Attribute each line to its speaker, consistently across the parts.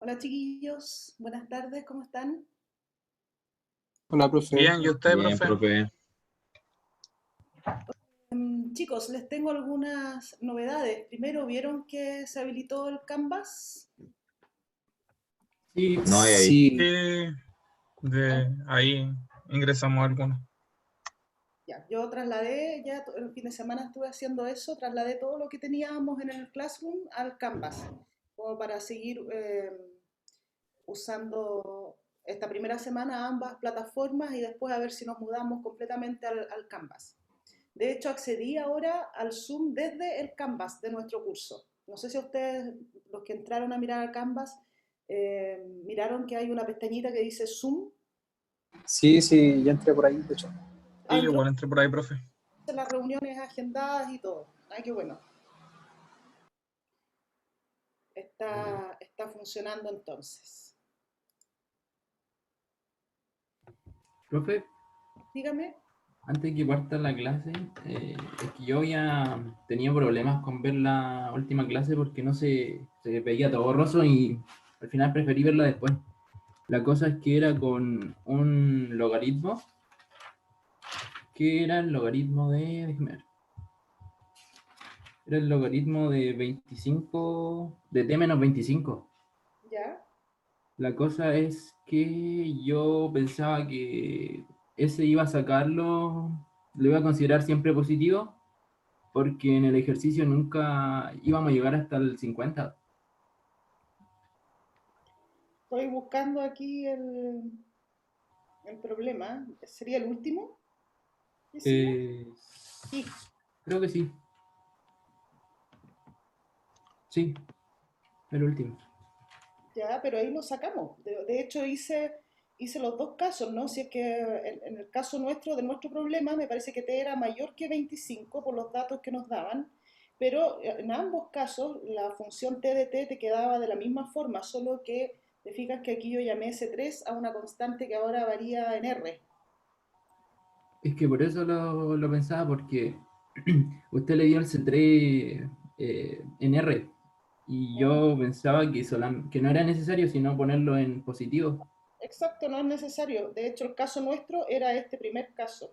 Speaker 1: Hola chiquillos, buenas tardes, ¿cómo están?
Speaker 2: Hola, profe.
Speaker 3: Bien, ¿y usted,
Speaker 4: Bien,
Speaker 3: profe?
Speaker 4: profe.
Speaker 1: Chicos, les tengo algunas novedades. Primero, ¿vieron que se habilitó el Canvas?
Speaker 2: Sí,
Speaker 4: No había visto.
Speaker 2: sí,
Speaker 3: Sí, de ahí ingresamos algunos.
Speaker 1: Ya, yo trasladé, ya el fin de semana estuve haciendo eso, trasladé todo lo que teníamos en el Classroom al Canvas, como para seguir usando esta primera semana ambas plataformas y después a ver si nos mudamos completamente al Canvas. De hecho, accedí ahora al Zoom desde el Canvas de nuestro curso. No sé si ustedes, los que entraron a mirar al Canvas, miraron que hay una pestañita que dice Zoom.
Speaker 2: sí, ya entré por ahí, de hecho.
Speaker 3: Sí,
Speaker 1: Adentro
Speaker 3: igual entré por ahí, profe.
Speaker 1: de las reuniones agendadas y todo. Ay, qué bueno. Está funcionando entonces.
Speaker 4: Profe,
Speaker 1: Dígame.
Speaker 4: antes que parta la clase, es que yo ya tenía problemas con ver la última clase porque no se veía todo borroso y al final preferí verla después. La cosa es que era con un logaritmo, que era el logaritmo de, déjeme ver, era el logaritmo de 25, de t menos 25.
Speaker 1: ¿Ya?
Speaker 4: La cosa es que yo pensaba que ese iba a sacarlo, lo iba a considerar siempre positivo, porque en el ejercicio nunca íbamos a llegar hasta el 50.
Speaker 1: Estoy buscando aquí el problema. ¿Sería el último que hicimos?
Speaker 4: Eh,
Speaker 1: Sí.
Speaker 4: Creo que sí, sí, el último.
Speaker 1: Ya, pero ahí lo sacamos. De hecho, hice los dos casos, ¿no? Si es que en el caso nuestro, de nuestro problema, me parece que T era mayor que 25 por los datos que nos daban, pero en ambos casos la función T de T te quedaba de la misma forma, solo que te fijas que aquí yo llamé S3 a una constante que ahora varía en R.
Speaker 4: Es que por eso lo pensaba, porque usted le dio el C3 en R, y
Speaker 1: Mm,
Speaker 4: yo pensaba que no era necesario sino ponerlo en positivo.
Speaker 1: exacto, no es necesario. De hecho, el caso nuestro era este primer caso.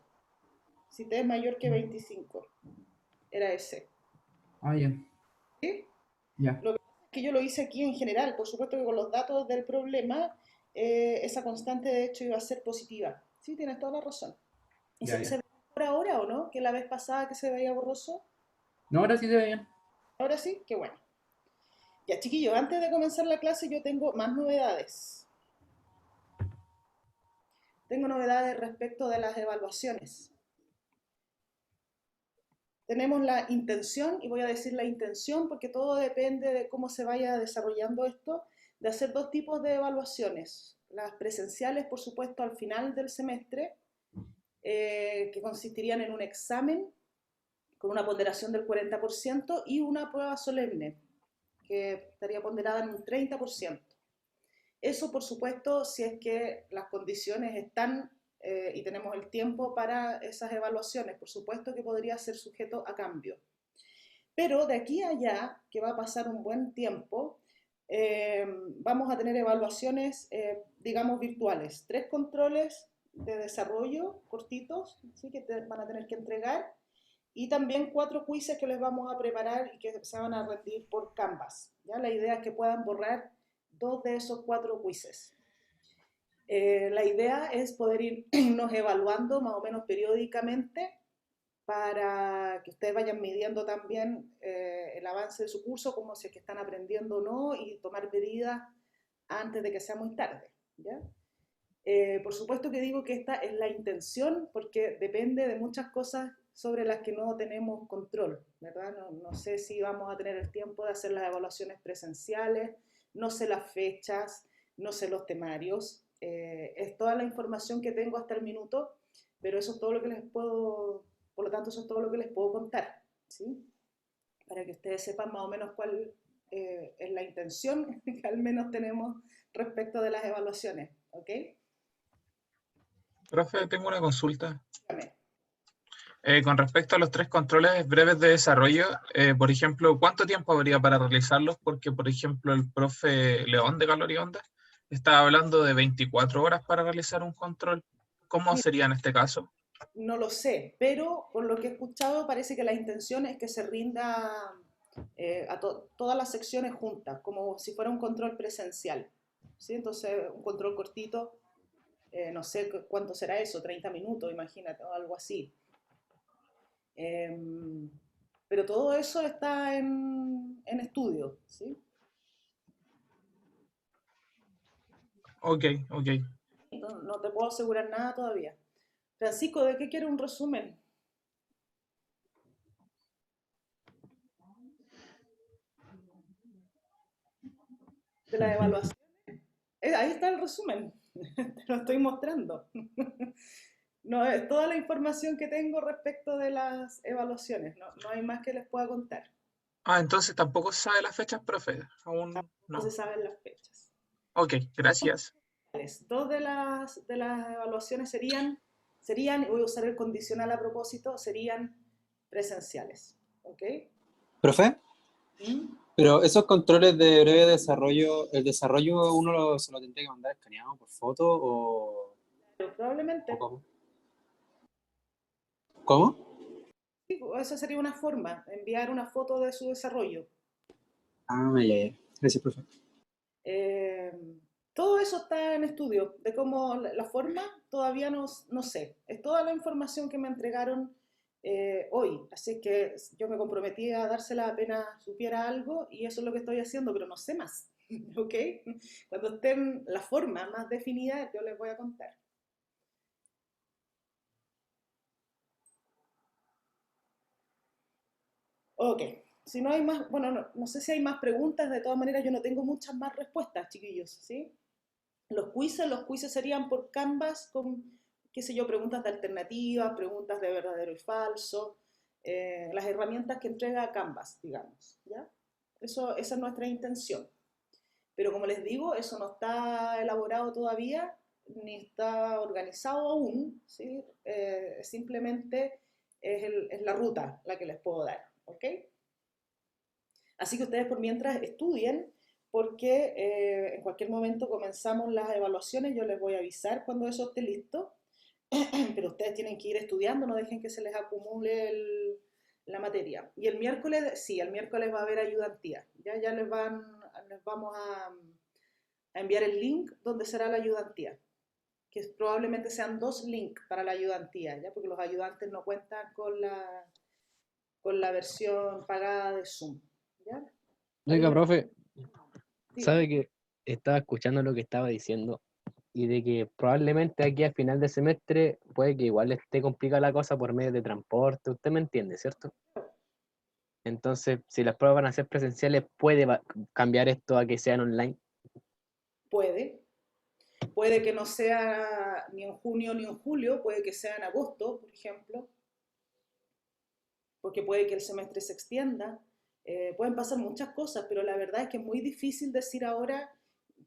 Speaker 1: Si T es mayor que 25, era ese.
Speaker 4: Ah, ya,
Speaker 1: ¿Sí?
Speaker 4: ya,
Speaker 1: Lo que pasa es que yo lo hice aquí en general, por supuesto que con los datos del problema, esa constante de hecho iba a ser positiva. Sí, tienes toda la razón. ¿Y
Speaker 4: ya,
Speaker 1: se
Speaker 4: ya.
Speaker 1: ve por ahora o no? Que la vez pasada que se veía borroso.
Speaker 4: No, ahora sí se ve bien.
Speaker 1: Ahora sí, qué bueno. Ya, chiquillos, antes de comenzar la clase yo tengo más novedades. Tengo novedades respecto de las evaluaciones. Tenemos la intención, y voy a decir la intención porque todo depende de cómo se vaya desarrollando esto, de hacer dos tipos de evaluaciones. Las presenciales, por supuesto, al final del semestre, que consistirían en un examen con una ponderación del 40% y una prueba solemne, que estaría ponderada en un 30%. Eso, por supuesto, si es que las condiciones están y tenemos el tiempo para esas evaluaciones. Por supuesto que podría ser sujeto a cambio. Pero de aquí a allá, que va a pasar un buen tiempo, vamos a tener evaluaciones, digamos, virtuales. 3 controles de desarrollo cortitos, ¿sí? Que van a tener que entregar. Y también 4 quizzes que les vamos a preparar y que se van a rendir por Canvas. ¿Ya? La idea es que puedan borrar 2 de esos 4 quizzes. La idea es poder irnos evaluando más o menos periódicamente para que ustedes vayan midiendo también el avance de su curso, como si es que están aprendiendo o no, y tomar medidas antes de que sea muy tarde. ¿Ya? Por supuesto que digo que esta es la intención, porque depende de muchas cosas sobre las que no tenemos control, ¿verdad? No sé si vamos a tener el tiempo de hacer las evaluaciones presenciales, no sé las fechas, no sé los temarios. Es toda la información que tengo hasta el minuto, pero eso es todo lo que les puedo, por lo tanto, eso es todo lo que les puedo contar, ¿sí? Para que ustedes sepan más o menos cuál es la intención que al menos tenemos respecto de las evaluaciones, ¿ok?
Speaker 3: Profe, tengo una consulta.
Speaker 1: Dígame.
Speaker 3: Con respecto a los 3 controles breves de desarrollo, por ejemplo, ¿cuánto tiempo habría para realizarlos? Porque, por ejemplo, el profe León de Calor y Onda estaba hablando de 24 horas para realizar un control. ¿Cómo
Speaker 1: Mira,
Speaker 3: sería en este caso?
Speaker 1: no lo sé, pero por lo que he escuchado parece que la intención es que se rinda todas las secciones juntas, como si fuera un control presencial. ¿Sí? Entonces, un control cortito, no sé cuánto será eso, 30 minutos, imagínate, o algo así. Em, pero todo eso está en estudio, ¿sí?
Speaker 3: Ok, ok.
Speaker 1: No, no te puedo asegurar nada todavía. Francisco, ¿de qué quiere un resumen? ¿De la evaluación? Ahí está el resumen, te lo estoy mostrando. No, es toda la información que tengo respecto de las evaluaciones, no, no hay más que les pueda contar,
Speaker 3: Ah, entonces tampoco se sabe las fechas, profe. Aún
Speaker 1: no se
Speaker 3: no.
Speaker 1: saben las fechas.
Speaker 3: Ok, gracias.
Speaker 1: Dos de las evaluaciones serían, y voy a usar el condicional a propósito, serían presenciales. ¿Ok?
Speaker 2: ¿Profe?
Speaker 1: ¿Mm?
Speaker 2: Pero esos controles de breve desarrollo, ¿el desarrollo se lo tendría que mandar escaneado por foto
Speaker 1: Pero
Speaker 2: o
Speaker 1: probablemente,
Speaker 2: cómo? ¿Cómo?
Speaker 1: sí, esa sería una forma, enviar una foto de su desarrollo.
Speaker 2: Ah, ya, ya. Gracias, profe.
Speaker 1: Eh, todo eso está en estudio, de cómo la forma todavía no sé. Es toda la información que me entregaron hoy, así que yo me comprometí a dársela apenas supiera algo y eso es lo que estoy haciendo, pero no sé más. ¿Ok? Cuando estén la forma más definida, yo les voy a contar. Ok, si no hay más, bueno, no sé si hay más preguntas, de todas maneras yo no tengo muchas más respuestas, chiquillos, ¿sí? Los quizzes serían por Canvas con, qué sé yo, preguntas de alternativa, preguntas de verdadero y falso, las herramientas que entrega Canvas, digamos, ¿ya? Esa es nuestra intención. Pero como les digo, eso no está elaborado todavía, ni está organizado aún, ¿sí? Simplemente es la ruta la que les puedo dar, ¿ok? Así que ustedes por mientras estudien, porque en cualquier momento comenzamos las evaluaciones, yo les voy a avisar cuando eso esté listo, pero ustedes tienen que ir estudiando, no dejen que se les acumule la materia. Y el miércoles, sí, el miércoles va a haber ayudantía, ya les vamos a enviar el link donde será la ayudantía, que probablemente sean 2 links para la ayudantía, ¿ya? Porque los ayudantes no cuentan con la versión pagada de Zoom, ¿ya?
Speaker 5: Oiga,
Speaker 1: ¿Alguna?
Speaker 5: profe,
Speaker 1: Dígame.
Speaker 5: sabe que estaba escuchando lo que estaba diciendo y de que probablemente aquí al final del semestre puede que igual esté complicada la cosa por medio de transporte, usted me entiende, ¿cierto? Entonces, si las pruebas van a ser presenciales, puede cambiar esto a que sean online.
Speaker 1: Puede. Puede que no sea ni en junio ni en julio, puede que sea en agosto, por ejemplo, porque puede que el semestre se extienda. Pueden pasar muchas cosas, pero la verdad es que es muy difícil decir ahora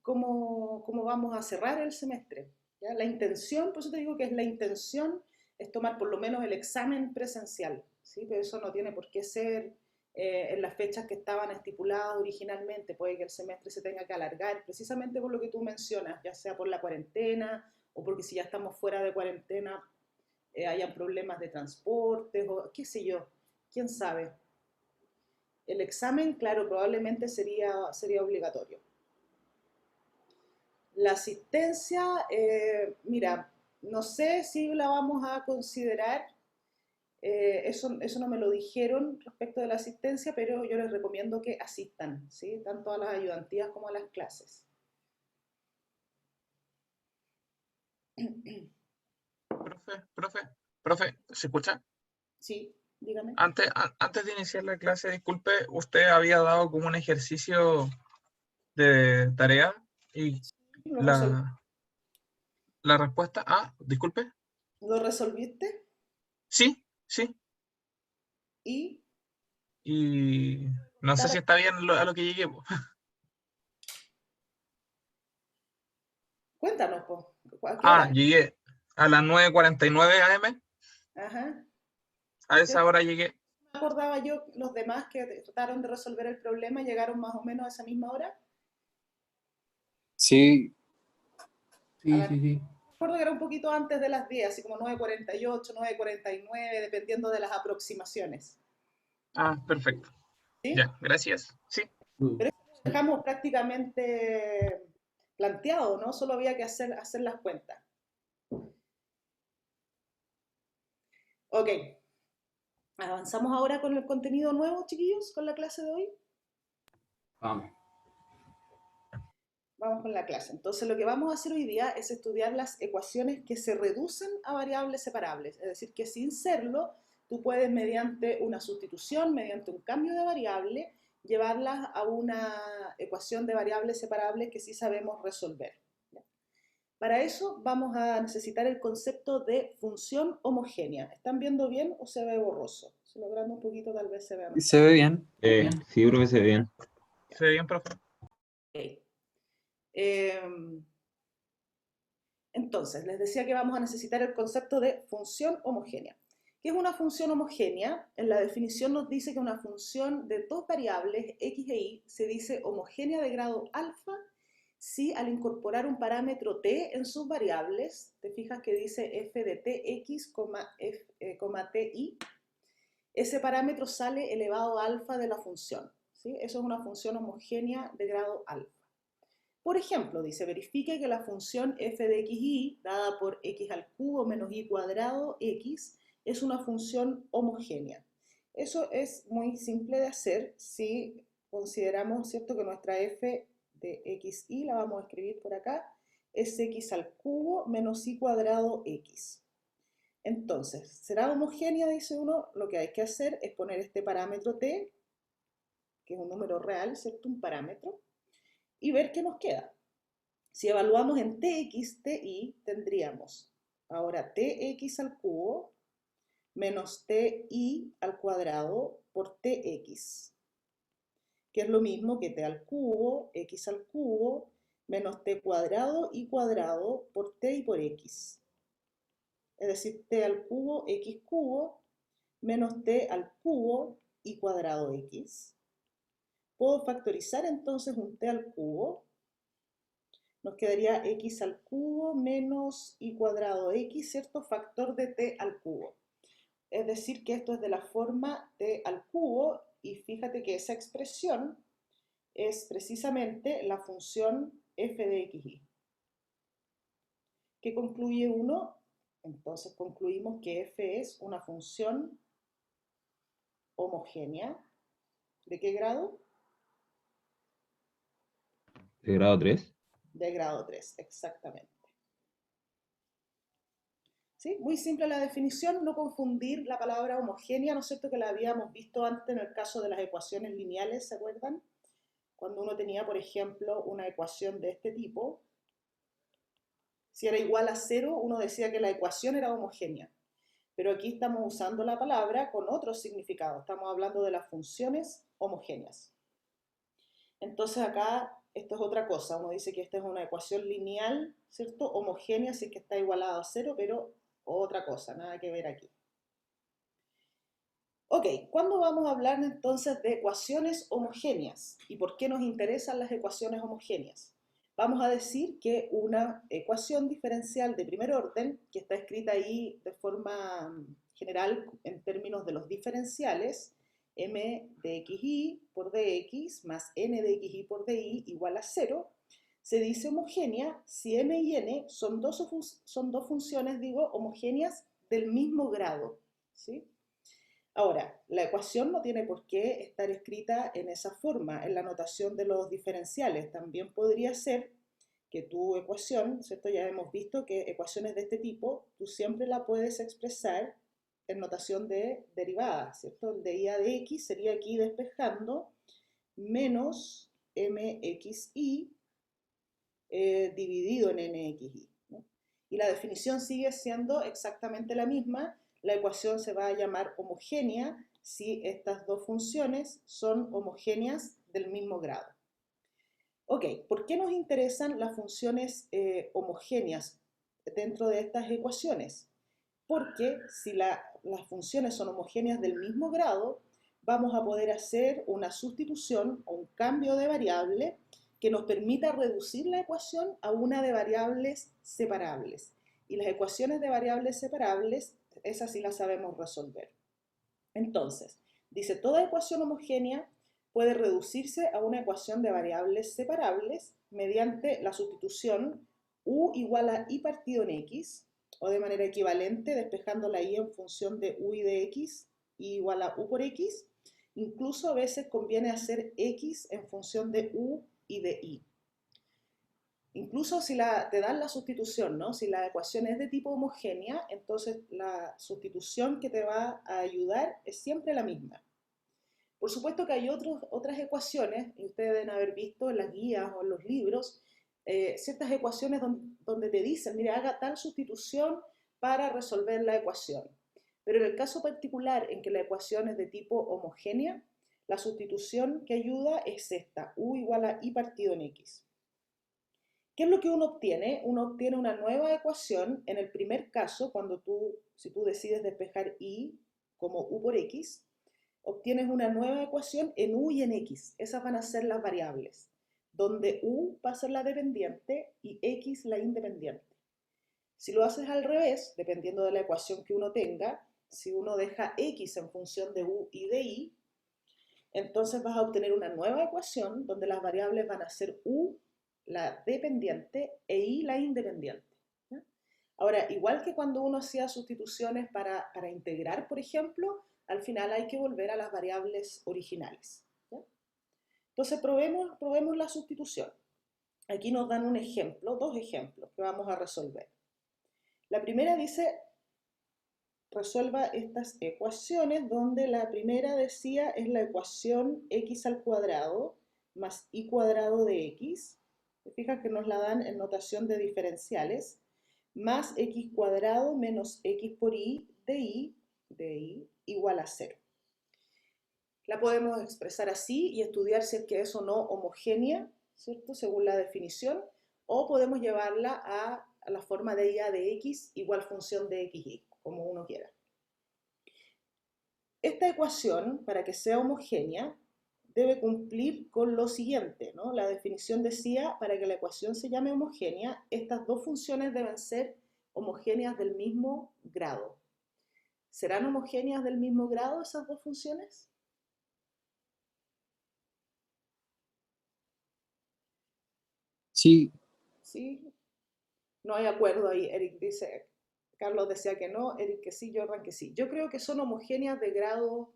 Speaker 1: cómo vamos a cerrar el semestre. ¿Ya? La intención, por eso te digo que es la intención, es tomar por lo menos el examen presencial, ¿sí? Pero eso no tiene por qué ser en las fechas que estaban estipuladas originalmente. Puede que el semestre se tenga que alargar, precisamente por lo que tú mencionas, ya sea por la cuarentena o porque si ya estamos fuera de cuarentena hayan problemas de transporte o qué sé yo, quién sabe. El examen, claro, probablemente sería obligatorio. La asistencia, mira, no sé si la vamos a considerar, eso no me lo dijeron respecto de la asistencia, pero yo les recomiendo que asistan, ¿sí? Tanto a las ayudantías como a las clases.
Speaker 3: Profe, ¿se escucha?
Speaker 1: Sí, dígame.
Speaker 3: Antes de iniciar la clase, disculpe, usted había dado como un ejercicio de tarea y
Speaker 1: ¿Lo, resol
Speaker 3: la, la respuesta, disculpe,
Speaker 1: ¿Lo resolviste?
Speaker 3: sí, sí,
Speaker 1: Y
Speaker 3: y no sé si está bien a lo que llegué.
Speaker 1: cuéntanos, ¿a qué hora?
Speaker 3: Llegué a las 9:49 AM
Speaker 1: Ajá.
Speaker 3: A esa hora llegué.
Speaker 1: me acordaba yo, los demás que trataron de resolver el problema llegaron más o menos a esa misma hora.
Speaker 2: Sí,
Speaker 4: Sí, sí, sí.
Speaker 1: Recuerdo que era un poquito antes de las 10, así como 9:48, 9:49, dependiendo de las aproximaciones.
Speaker 3: Ah, perfecto.
Speaker 1: ¿Sí?
Speaker 3: Ya, gracias. Sí,
Speaker 1: Pero eso lo dejamos prácticamente planteado, ¿no? Solo había que hacer las cuentas. Ok. Avanzamos ahora con el contenido nuevo, chiquillos, con la clase de hoy.
Speaker 4: Vamos.
Speaker 1: Vamos con la clase. Entonces, lo que vamos a hacer hoy día es estudiar las ecuaciones que se reducen a variables separables. Es decir, que sin serlo, tú puedes, mediante una sustitución, mediante un cambio de variable, llevarlas a una ecuación de variables separables que sí sabemos resolver. Para eso vamos a necesitar el concepto de función homogénea. ¿Están viendo bien o se ve borroso? Si lo agrando un poquito, tal vez se vea mejor.
Speaker 2: se ve bien.
Speaker 4: Bien.
Speaker 6: Sí, creo que se ve bien.
Speaker 3: se ve bien, profe.
Speaker 1: Ok. Entonces, les decía que vamos a necesitar el concepto de función homogénea. ¿Qué es una función homogénea? En la definición nos dice que una función de dos variables, x e y, se dice homogénea de grado alfa si al incorporar un parámetro t en sus variables, te fijas que dice f de tx, ti, ese parámetro sale elevado a alfa de la función. ¿Sí? Eso es una función homogénea de grado alfa. Por ejemplo, dice, verifique que la función f de x y, dada por x al cubo menos y cuadrado x, es una función homogénea. Eso es muy simple de hacer si consideramos, ¿cierto?, que nuestra f de x y, la vamos a escribir por acá, es x al cubo menos y cuadrado x. Entonces, ¿será homogénea? Dice uno. Lo que hay que hacer es poner este parámetro t, que es un número real, ¿cierto?, un parámetro, y ver qué nos queda. Si evaluamos en tx, ti, tendríamos ahora tx al cubo menos ti al cuadrado por tx, que es lo mismo que t al cubo, x al cubo, menos t cuadrado y cuadrado por t y por x. Es decir, t al cubo, x cubo, menos t al cubo y cuadrado x. Puedo factorizar entonces un t al cubo. Nos quedaría x al cubo menos y cuadrado x, ¿cierto? Factor de t al cubo. Es decir, que esto es de la forma t al cubo, y fíjate que esa expresión es precisamente la función f de xy. ¿Qué concluye uno? Entonces concluimos que f es una función homogénea. ¿De qué grado?
Speaker 6: ¿De grado 3?
Speaker 1: De grado 3, exactamente. ¿Sí? Muy simple la definición, no confundir la palabra homogénea, ¿no es cierto?, que la habíamos visto antes en el caso de las ecuaciones lineales, ¿se acuerdan? Cuando uno tenía, por ejemplo, una ecuación de este tipo, si era igual a 0, uno decía que la ecuación era homogénea. Pero aquí estamos usando la palabra con otro significado, estamos hablando de las funciones homogéneas. Entonces acá, esto es otra cosa, uno dice que esta es una ecuación lineal, ¿cierto?, homogénea, si es que está igualado a 0, pero otra cosa, nada que ver aquí. Ok, ¿cuándo vamos a hablar entonces de ecuaciones homogéneas? ¿Y por qué nos interesan las ecuaciones homogéneas? Vamos a decir que una ecuación diferencial de primer orden, que está escrita ahí de forma general en términos de los diferenciales, m de xy por dx más n de xy por dy igual a 0, se dice homogénea si m y n son dos funciones, homogéneas del mismo grado, ¿sí? Ahora, la ecuación no tiene por qué estar escrita en esa forma, en la notación de los diferenciales. También podría ser que tu ecuación, ¿cierto? Ya hemos visto que ecuaciones de este tipo, tú siempre la puedes expresar en notación de derivada, ¿cierto? El de y a de x sería aquí despejando menos mxy dividido en nxy, ¿no? Y la definición sigue siendo exactamente la misma. La ecuación se va a llamar homogénea si estas dos funciones son homogéneas del mismo grado. Ok, ¿por qué nos interesan las funciones homogéneas dentro de estas ecuaciones? porque si las funciones son homogéneas del mismo grado, vamos a poder hacer una sustitución o un cambio de variable que nos permita reducir la ecuación a una de variables separables. Y las ecuaciones de variables separables, esas sí las sabemos resolver. Entonces, dice, toda ecuación homogénea puede reducirse a una ecuación de variables separables mediante la sustitución u igual a y partido en x, o de manera equivalente, despejando la y en función de u y de x, y igual a u por x. Incluso a veces conviene hacer x en función de u y de y. Incluso si te dan la sustitución, ¿no? Si la ecuación es de tipo homogénea, entonces la sustitución que te va a ayudar es siempre la misma. Por supuesto que hay otras ecuaciones, y ustedes deben haber visto en las guías o en los libros, ciertas ecuaciones donde te dicen, mira, haga tal sustitución para resolver la ecuación. Pero en el caso particular en que la ecuación es de tipo homogénea, la sustitución que ayuda es esta, u igual a y partido en x. ¿Qué es lo que uno obtiene? Uno obtiene una nueva ecuación en el primer caso, si tú decides despejar y como u por x, obtienes una nueva ecuación en u y en x. Esas van a ser las variables, donde u va a ser la dependiente y x la independiente. Si lo haces al revés, dependiendo de la ecuación que uno tenga, si uno deja x en función de u y de y, entonces vas a obtener una nueva ecuación donde las variables van a ser u, la dependiente, e y la independiente. ¿Ya? Ahora, igual que cuando uno hacía sustituciones para integrar, por ejemplo, al final hay que volver a las variables originales. ¿Ya? Entonces, probemos la sustitución. Aquí nos dan un ejemplo, dos ejemplos que vamos a resolver. La primera dice, resuelva estas ecuaciones, donde la primera decía es la ecuación x al cuadrado más y cuadrado de x. Se fijan que nos la dan en notación de diferenciales, más x cuadrado menos x por y de y igual a 0. La podemos expresar así y estudiar si es que es o no homogénea, ¿cierto? Según la definición, o podemos llevarla a la forma de y a de x igual función de xy, como uno quiera. Esta ecuación, para que sea homogénea, debe cumplir con lo siguiente, ¿no? La definición decía, para que la ecuación se llame homogénea, estas dos funciones deben ser homogéneas del mismo grado. ¿Serán homogéneas del mismo grado esas dos funciones?
Speaker 2: Sí,
Speaker 1: ¿Sí? No hay acuerdo ahí. Eric dice, Carlos decía que no, Eric que sí, Jordan que sí. Yo creo que son homogéneas de grado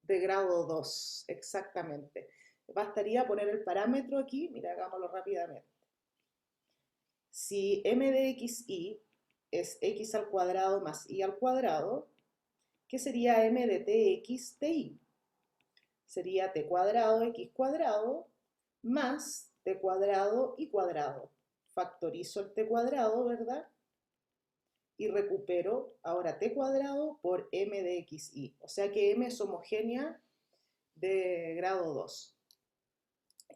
Speaker 1: 2, exactamente. Bastaría poner el parámetro aquí, mira, hagámoslo rápidamente. Si m de xy es x al cuadrado más y al cuadrado, ¿qué sería m de tx ti? Sería t cuadrado x cuadrado más t cuadrado y cuadrado. Factorizo el t cuadrado, ¿verdad? Y recupero ahora t cuadrado por m de xy. O sea que m es homogénea de grado 2.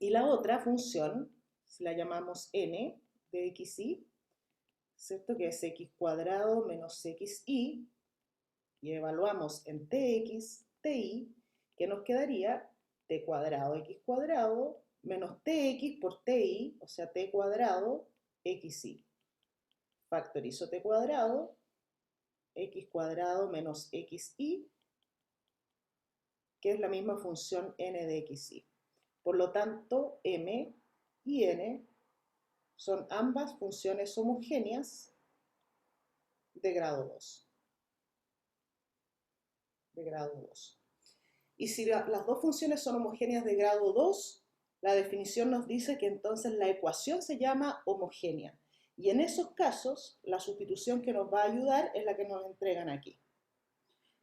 Speaker 1: Y la otra función, si la llamamos n de xy, ¿cierto? Que es x cuadrado menos xy, y evaluamos en tx, ti, que nos quedaría t cuadrado x cuadrado menos tx por ti, o sea, t cuadrado xy. Factorizo t cuadrado, x cuadrado menos xy, que es la misma función n de xy. Por lo tanto, m y n son ambas funciones homogéneas de grado 2. De grado 2. Y si las dos funciones son homogéneas de grado 2, la definición nos dice que entonces la ecuación se llama homogénea. Y en esos casos, la sustitución que nos va a ayudar es la que nos entregan aquí.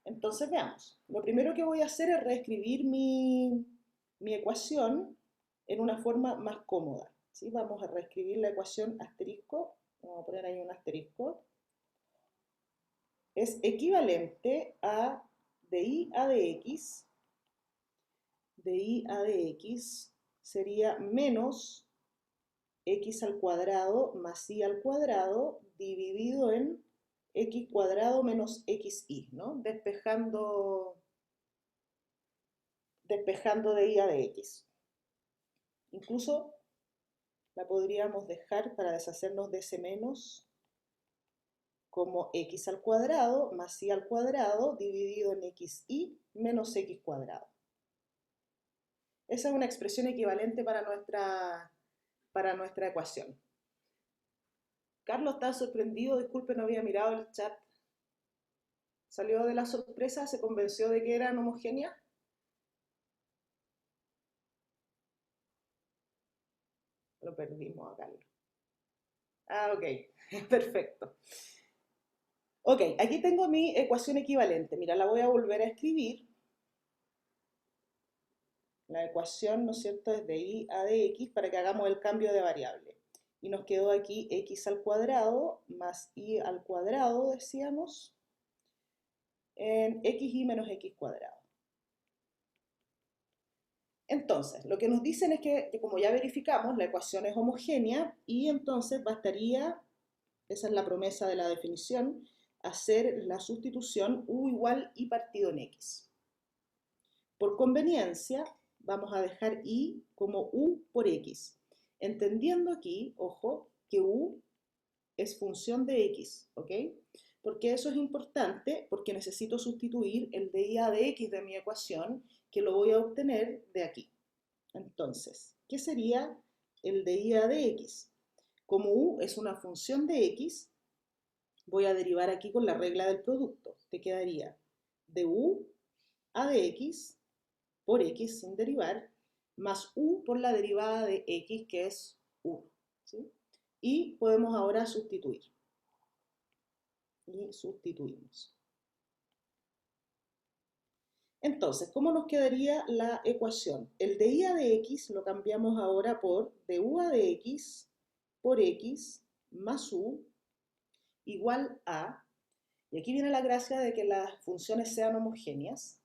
Speaker 1: Entonces veamos. Lo primero que voy a hacer es reescribir mi ecuación en una forma más cómoda. ¿Sí? Vamos a reescribir la ecuación asterisco. Vamos a poner ahí un asterisco. Es equivalente a de y a de x. De y a de x sería menos x al cuadrado más y al cuadrado dividido en x cuadrado menos xy, ¿no? Despejando de y a de x. Incluso la podríamos dejar para deshacernos de ese menos como x al cuadrado más y al cuadrado dividido en xy menos x cuadrado. Esa es una expresión equivalente para nuestra ecuación. Carlos está sorprendido, disculpe, no había mirado el chat. ¿Salió de la sorpresa? ¿Se convenció de que eran homogéneas? Lo perdimos a Carlos. Ah, ok, perfecto. Ok, aquí tengo mi ecuación equivalente. Mira, la voy a volver a escribir. La ecuación, ¿no es cierto?, es de y a de x para que hagamos el cambio de variable. Y nos quedó aquí x al cuadrado más y al cuadrado, decíamos, en xy menos x cuadrado. Entonces, lo que nos dicen es que como ya verificamos, la ecuación es homogénea y entonces bastaría, esa es la promesa de la definición, hacer la sustitución u igual y partido en x. Por conveniencia, vamos a dejar y como u por x, entendiendo aquí, ojo, que u es función de x, ¿ok? Porque eso es importante, porque necesito sustituir el de y a de x de mi ecuación, que lo voy a obtener de aquí. Entonces, ¿qué sería el de y a de x? Como u es una función de x, voy a derivar aquí con la regla del producto. Te quedaría de u a de x por x sin derivar, más u por la derivada de x, que es 1. ¿Sí? Y podemos ahora sustituir. Y sustituimos. Entonces, ¿cómo nos quedaría la ecuación? El de y a de x lo cambiamos ahora por de u a de x por x más u igual a, y aquí viene la gracia de que las funciones sean homogéneas,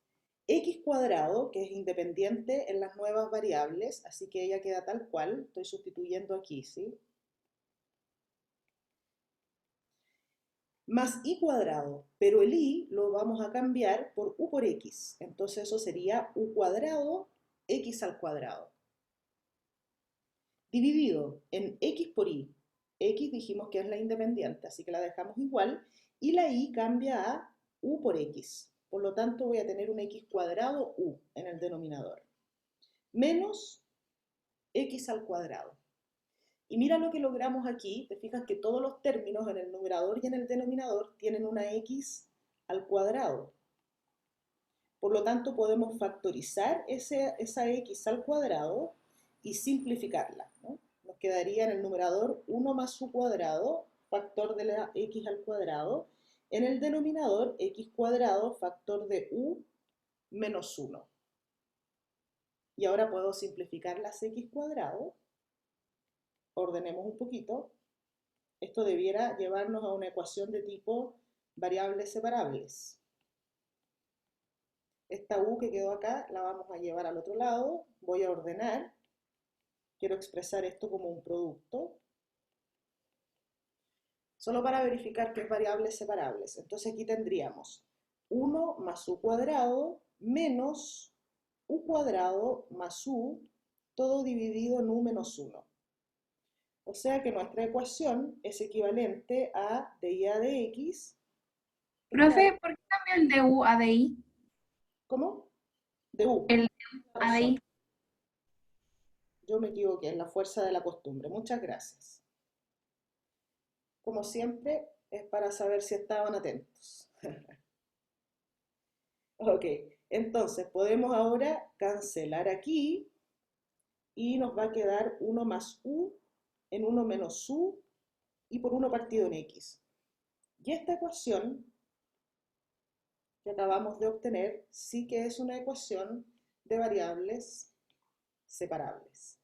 Speaker 1: x cuadrado, que es independiente en las nuevas variables, así que ella queda tal cual, estoy sustituyendo aquí, ¿sí? Más y cuadrado, pero el y lo vamos a cambiar por u por x, entonces eso sería u cuadrado x al cuadrado, dividido en x por y. X dijimos que es la independiente, así que la dejamos igual, y la y cambia a u por x. Por lo tanto, voy a tener un x cuadrado u en el denominador, menos x al cuadrado. Y mira lo que logramos aquí, te fijas que todos los términos en el numerador y en el denominador tienen una x al cuadrado. Por lo tanto, podemos factorizar esa x al cuadrado y simplificarla, ¿no? Nos quedaría en el numerador 1 más u cuadrado, factor de la x al cuadrado, en el denominador x cuadrado, factor de u menos 1. Y ahora puedo simplificar las x cuadrado. Ordenemos un poquito. Esto debiera llevarnos a una ecuación de tipo variables separables. Esta u que quedó acá la vamos a llevar al otro lado. Voy a ordenar. Quiero expresar esto como un producto. Solo para verificar que es variables separables. Entonces aquí tendríamos 1 más u cuadrado menos u cuadrado más u, todo dividido en u menos 1. O sea que nuestra ecuación es equivalente a de y a de x.
Speaker 7: Profe, ¿por qué cambió el de U a de I?
Speaker 1: ¿Cómo? De u.
Speaker 7: El a de I.
Speaker 1: Yo me equivoqué, es la fuerza de la costumbre. Muchas gracias. Como siempre, es para saber si estaban atentos. Ok, entonces podemos ahora cancelar aquí y nos va a quedar 1 más u en 1 menos u y por 1 partido en x. Y esta ecuación que acabamos de obtener sí que es una ecuación de variables separables.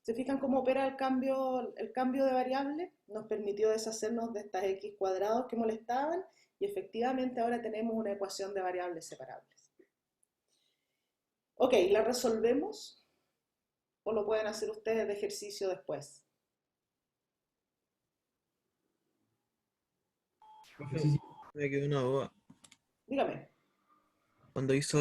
Speaker 1: ¿Se fijan cómo opera el cambio de variable? Nos permitió deshacernos de estas x cuadrados que molestaban y efectivamente ahora tenemos una ecuación de variables separables. Ok, ¿la resolvemos? ¿O lo pueden hacer ustedes de ejercicio después?
Speaker 8: Profe,
Speaker 4: Sí, sí.
Speaker 8: me quedó una duda.
Speaker 1: Dígame.
Speaker 8: Cuando hizo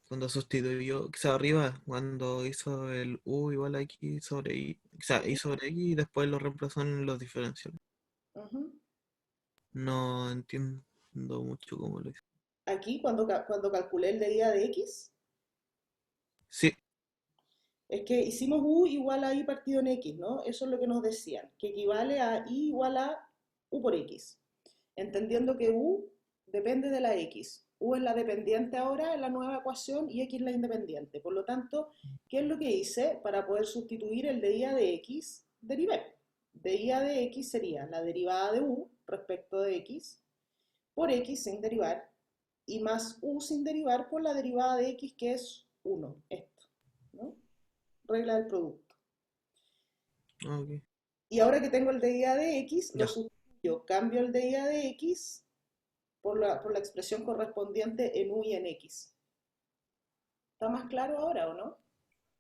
Speaker 8: cuando sustituyó, quizá arriba, cuando hizo el U igual a X sobre Y, o sea, Y sobre X y después lo reemplazó en los diferenciales.
Speaker 1: Ujú.
Speaker 8: No entiendo mucho cómo lo hizo.
Speaker 1: Aquí, cuando calculé el de día de X,
Speaker 8: Sí,
Speaker 1: es que hicimos U igual a Y partido en X, ¿no? Eso es lo que nos decían, que equivale a Y igual a U por X. Entendiendo que U depende de la X. U es la dependiente ahora en la nueva ecuación y X la independiente. Por lo tanto, ¿qué es lo que hice para poder sustituir el de Y a de X? Derivé. De Y a de X sería la derivada de U respecto de X por X sin derivar y más U sin derivar por la derivada de X que es 1, esto, ¿no? Regla del producto.
Speaker 8: ok.
Speaker 1: Y ahora que tengo el de Y a de X, lo
Speaker 8: Ya.
Speaker 1: sustituyo, cambio el de Y a de X por la expresión correspondiente en U y en X. ¿Está más claro ahora o no?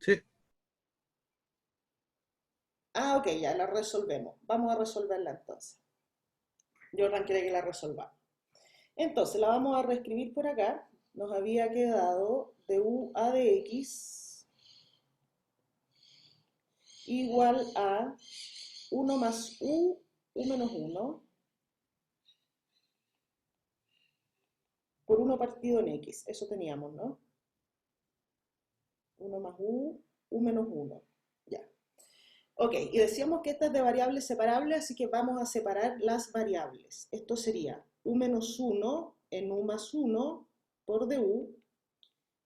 Speaker 8: Sí,
Speaker 1: Ah, ok, ya la resolvemos. Vamos a resolverla entonces. Jordan quiere que la resolvamos. Entonces la vamos a reescribir por acá. Nos había quedado de U a de X igual a 1 más U menos 1 por 1 partido en X. Eso teníamos, ¿no? 1 más U menos 1. Ya. Ok, y decíamos que esta es de variables separables, así que vamos a separar las variables. Esto sería U menos 1 en U más 1 por du,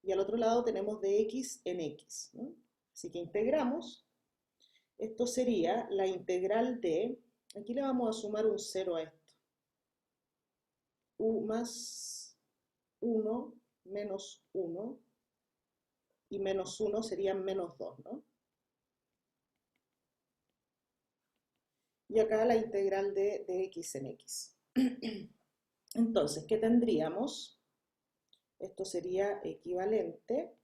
Speaker 1: y al otro lado tenemos de X en X, ¿no? Así que integramos. Esto sería la integral de, aquí le vamos a sumar un 0 a esto. U más 1 menos 1 y menos 1 serían menos 2, ¿no? Y acá la integral de X en X. Entonces, ¿qué tendríamos? Esto sería equivalente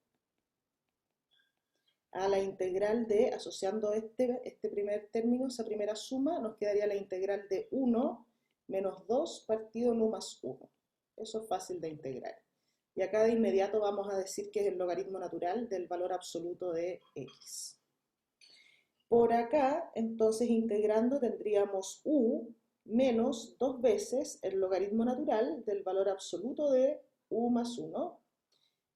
Speaker 1: a la integral de, asociando este primer término, esa primera suma, nos quedaría la integral de 1 menos 2 partido en U más 1. Eso es fácil de integrar. Y acá de inmediato vamos a decir que es el logaritmo natural del valor absoluto de X. Por acá, entonces integrando tendríamos U menos 2 veces el logaritmo natural del valor absoluto de U más 1.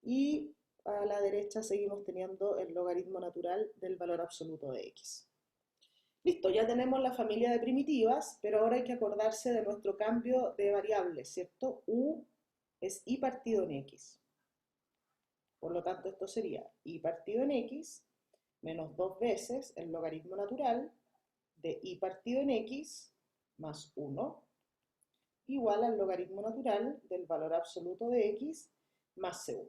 Speaker 1: Y a la derecha seguimos teniendo el logaritmo natural del valor absoluto de X. Listo, ya tenemos la familia de primitivas, pero ahora hay que acordarse de nuestro cambio de variables, ¿cierto? U es Y partido en X. Por lo tanto, esto sería Y partido en X menos 2 veces el logaritmo natural de Y partido en X más 1 igual al logaritmo natural del valor absoluto de X más C1.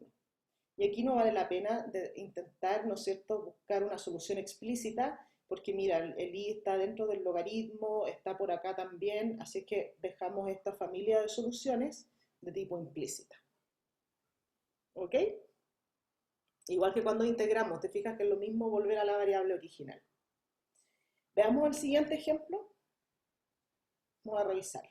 Speaker 1: Y aquí no vale la pena de intentar, ¿no es cierto?, buscar una solución explícita, porque mira, el I está dentro del logaritmo, está por acá también, así que dejamos esta familia de soluciones de tipo implícita. ¿Ok? Igual que cuando integramos, te fijas que es lo mismo volver a la variable original. Veamos el siguiente ejemplo. Vamos a revisarlo.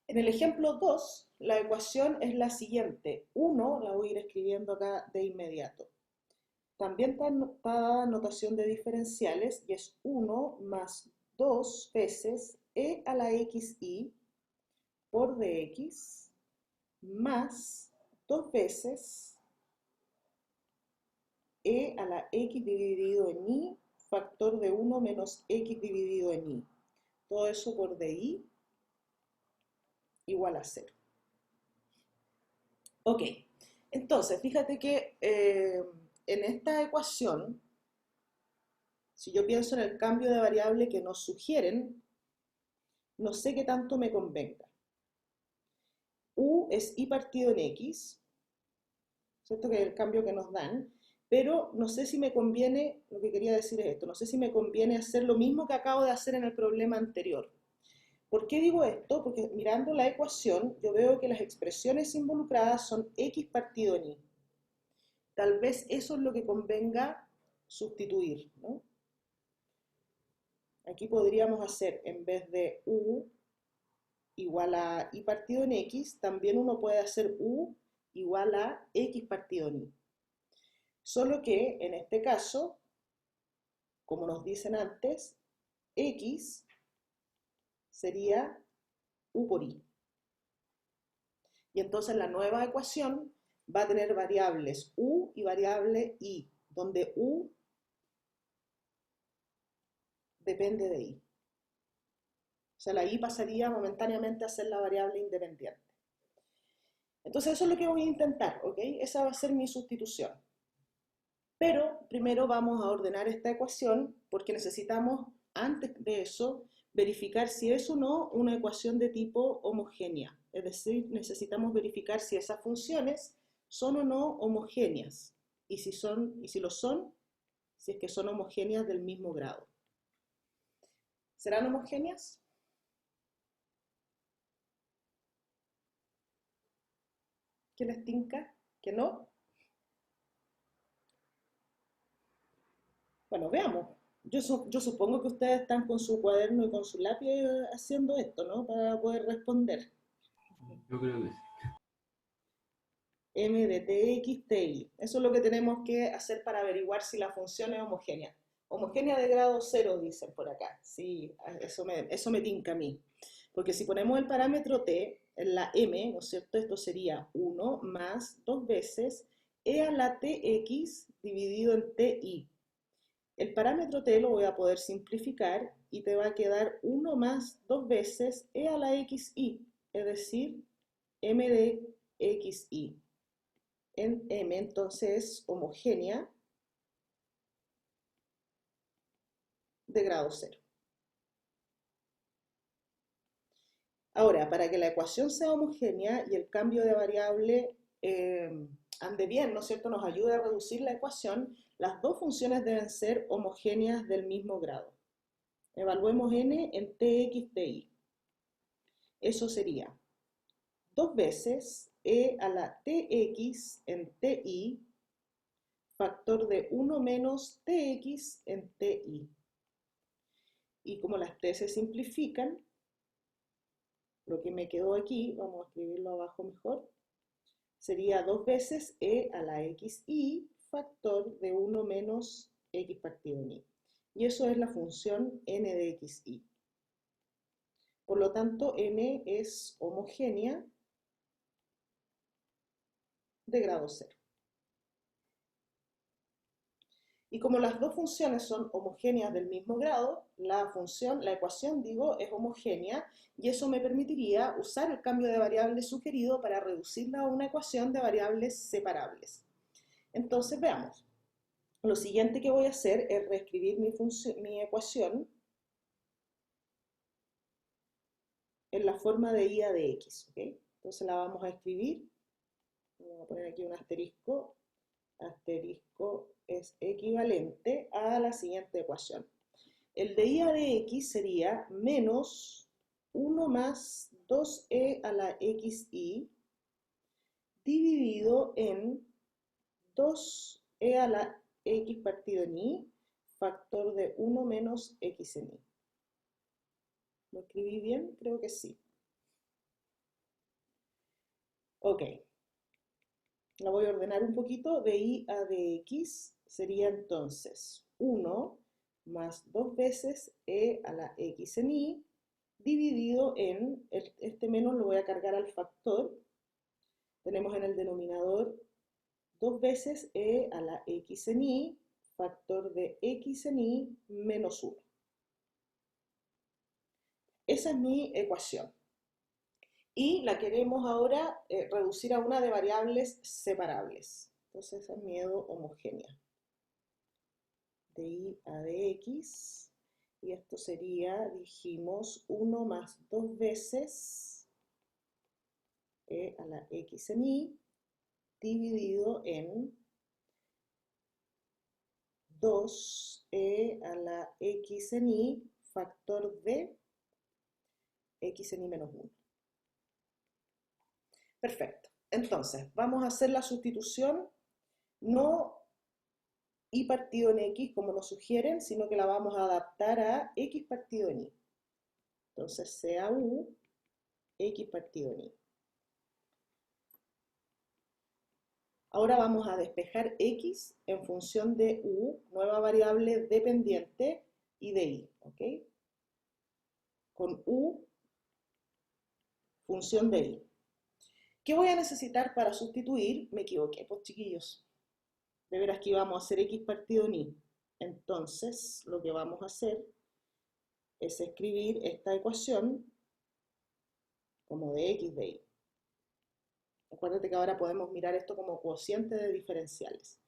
Speaker 1: En el ejemplo 2, la ecuación es la siguiente. 1, la voy a ir escribiendo acá de inmediato. También está dada notación de diferenciales y es 1 más 2 veces e a la xy por dx más 2 veces e a la x dividido en y factor de 1 menos x dividido en y. Todo eso por di igual a 0. Ok, entonces fíjate que en esta ecuación, si yo pienso en el cambio de variable que nos sugieren, no sé qué tanto me convenga. U es Y partido en X, ¿cierto? Que es el cambio que nos dan, pero no sé si me conviene, lo que quería decir es esto, no sé si me conviene hacer lo mismo que acabo de hacer en el problema anterior. ¿Por qué digo esto? Porque mirando la ecuación, yo veo que las expresiones involucradas son X partido en Y. Tal vez eso es lo que convenga sustituir, ¿no? Aquí podríamos hacer, en vez de U igual a y partido en x, también uno puede hacer u igual a x partido en y. Solo que en este caso, como nos dicen antes, x sería u por y. Y entonces la nueva ecuación va a tener variables u y variable y, donde u depende de y. O sea, la y pasaría momentáneamente a ser la variable independiente. Entonces eso es lo que voy a intentar, ¿ok? Esa va a ser mi sustitución. Pero primero vamos a ordenar esta ecuación porque necesitamos, antes de eso, verificar si es o no una ecuación de tipo homogénea. Es decir, necesitamos verificar si esas funciones son o no homogéneas. Y si lo son, si es que son homogéneas del mismo grado. ¿Serán homogéneas? ¿Qué les tinca? ¿Que no? Bueno, veamos. Yo supongo que ustedes están con su cuaderno y con su lápiz haciendo esto, ¿no? Para poder responder.
Speaker 4: Yo creo que sí.
Speaker 1: M de Tx, Ti. Eso es lo que tenemos que hacer para averiguar si la función es homogénea. Homogénea de grado 0, dicen por acá. Sí, eso me tinca a mí. Porque si ponemos el parámetro t en la m, ¿no es cierto? Esto sería 1 más 2 veces e a la tx dividido en ti. El parámetro t lo voy a poder simplificar y te va a quedar 1 más 2 veces e a la xi, es decir, m de xi. En m entonces es homogénea de grado 0. Ahora, para que la ecuación sea homogénea y el cambio de variable ande bien, ¿no es cierto?, nos ayude a reducir la ecuación, las dos funciones deben ser homogéneas del mismo grado. Evaluemos n en tx ti. Eso sería 2 veces e a la tx en ti, factor de 1 menos tx en ti. Y como las t se simplifican, lo que me quedó aquí, vamos a escribirlo abajo mejor, sería 2 veces e a la xi, factor de 1 menos x partido en y. Y eso es la función n de xi. Por lo tanto, n es homogénea de grado 0. Y como las dos funciones son homogéneas del mismo grado, la ecuación, es homogénea, y eso me permitiría usar el cambio de variable sugerido para reducirla a una ecuación de variables separables. Entonces, veamos. Lo siguiente que voy a hacer es reescribir mi ecuación en la forma de y a de x, ¿ok? Entonces la vamos a escribir. Voy a poner aquí un asterisco. Asterisco es equivalente a la siguiente ecuación. El de y a de x sería menos 1 más 2e a la xi dividido en 2e a la x partido en y, factor de 1 menos x en y. ¿Lo escribí bien? Creo que sí. Ok. La voy a ordenar un poquito. De y a de x sería entonces 1 más 2 veces e a la x en y dividido en, este menos lo voy a cargar al factor. Tenemos en el denominador 2 veces e a la x en y, factor de x en y menos 1. Esa es mi ecuación. Y la queremos ahora reducir a una de variables separables. Entonces esa es mi homogénea. De y a de x. Y esto sería, dijimos, 1 más 2 veces e a la x en y dividido en 2e a la x en y, factor de x en y menos 1. Perfecto. Entonces, vamos a hacer la sustitución, no y partido en x como nos sugieren, sino que la vamos a adaptar a x partido en y. Entonces, sea u X partido en Y. Ahora vamos a despejar X en función de U, nueva variable dependiente, y de Y, ¿ok? Con U, función de Y. ¿Qué voy a necesitar para sustituir? Me equivoqué, pues chiquillos. De veras que íbamos a hacer X partido en Y. Entonces, lo que vamos a hacer es escribir esta ecuación como de X de Y. Acuérdate que ahora podemos mirar esto como cociente de diferenciales.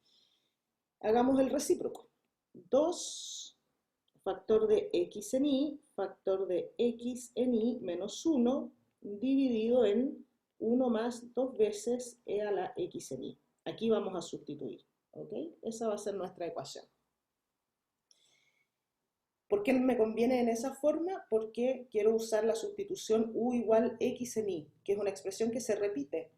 Speaker 1: Hagamos el recíproco. 2 factor de X en Y, factor de X en Y menos 1, dividido en 1 más 2 veces E a la X en Y. Aquí vamos a sustituir, ¿ok? Esa va a ser nuestra ecuación. ¿Por qué me conviene en esa forma? Porque quiero usar la sustitución U igual X en Y, que es una expresión que se repite.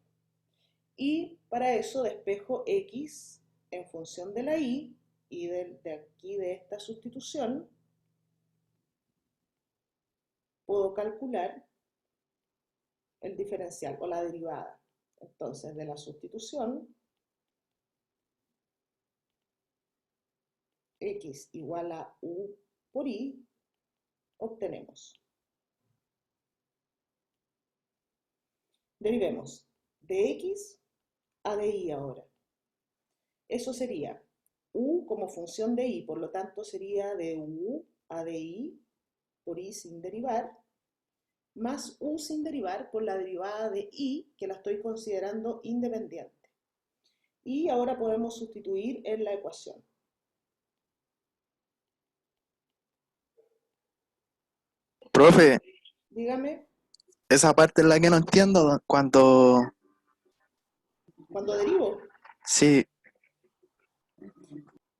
Speaker 1: Y para eso despejo X en función de la Y, y de aquí de esta sustitución puedo calcular el diferencial o la derivada. Entonces, de la sustitución, X igual a U por Y, obtenemos. Derivemos de X a de Y ahora. Eso sería U como función de Y, por lo tanto sería de U a de Y por Y sin derivar, más U sin derivar por la derivada de Y, que la estoy considerando independiente. Y ahora podemos sustituir en la ecuación.
Speaker 9: Profe,
Speaker 1: Dígame,
Speaker 9: esa parte es la que no entiendo cuando...
Speaker 1: cuando derivo,
Speaker 9: Sí,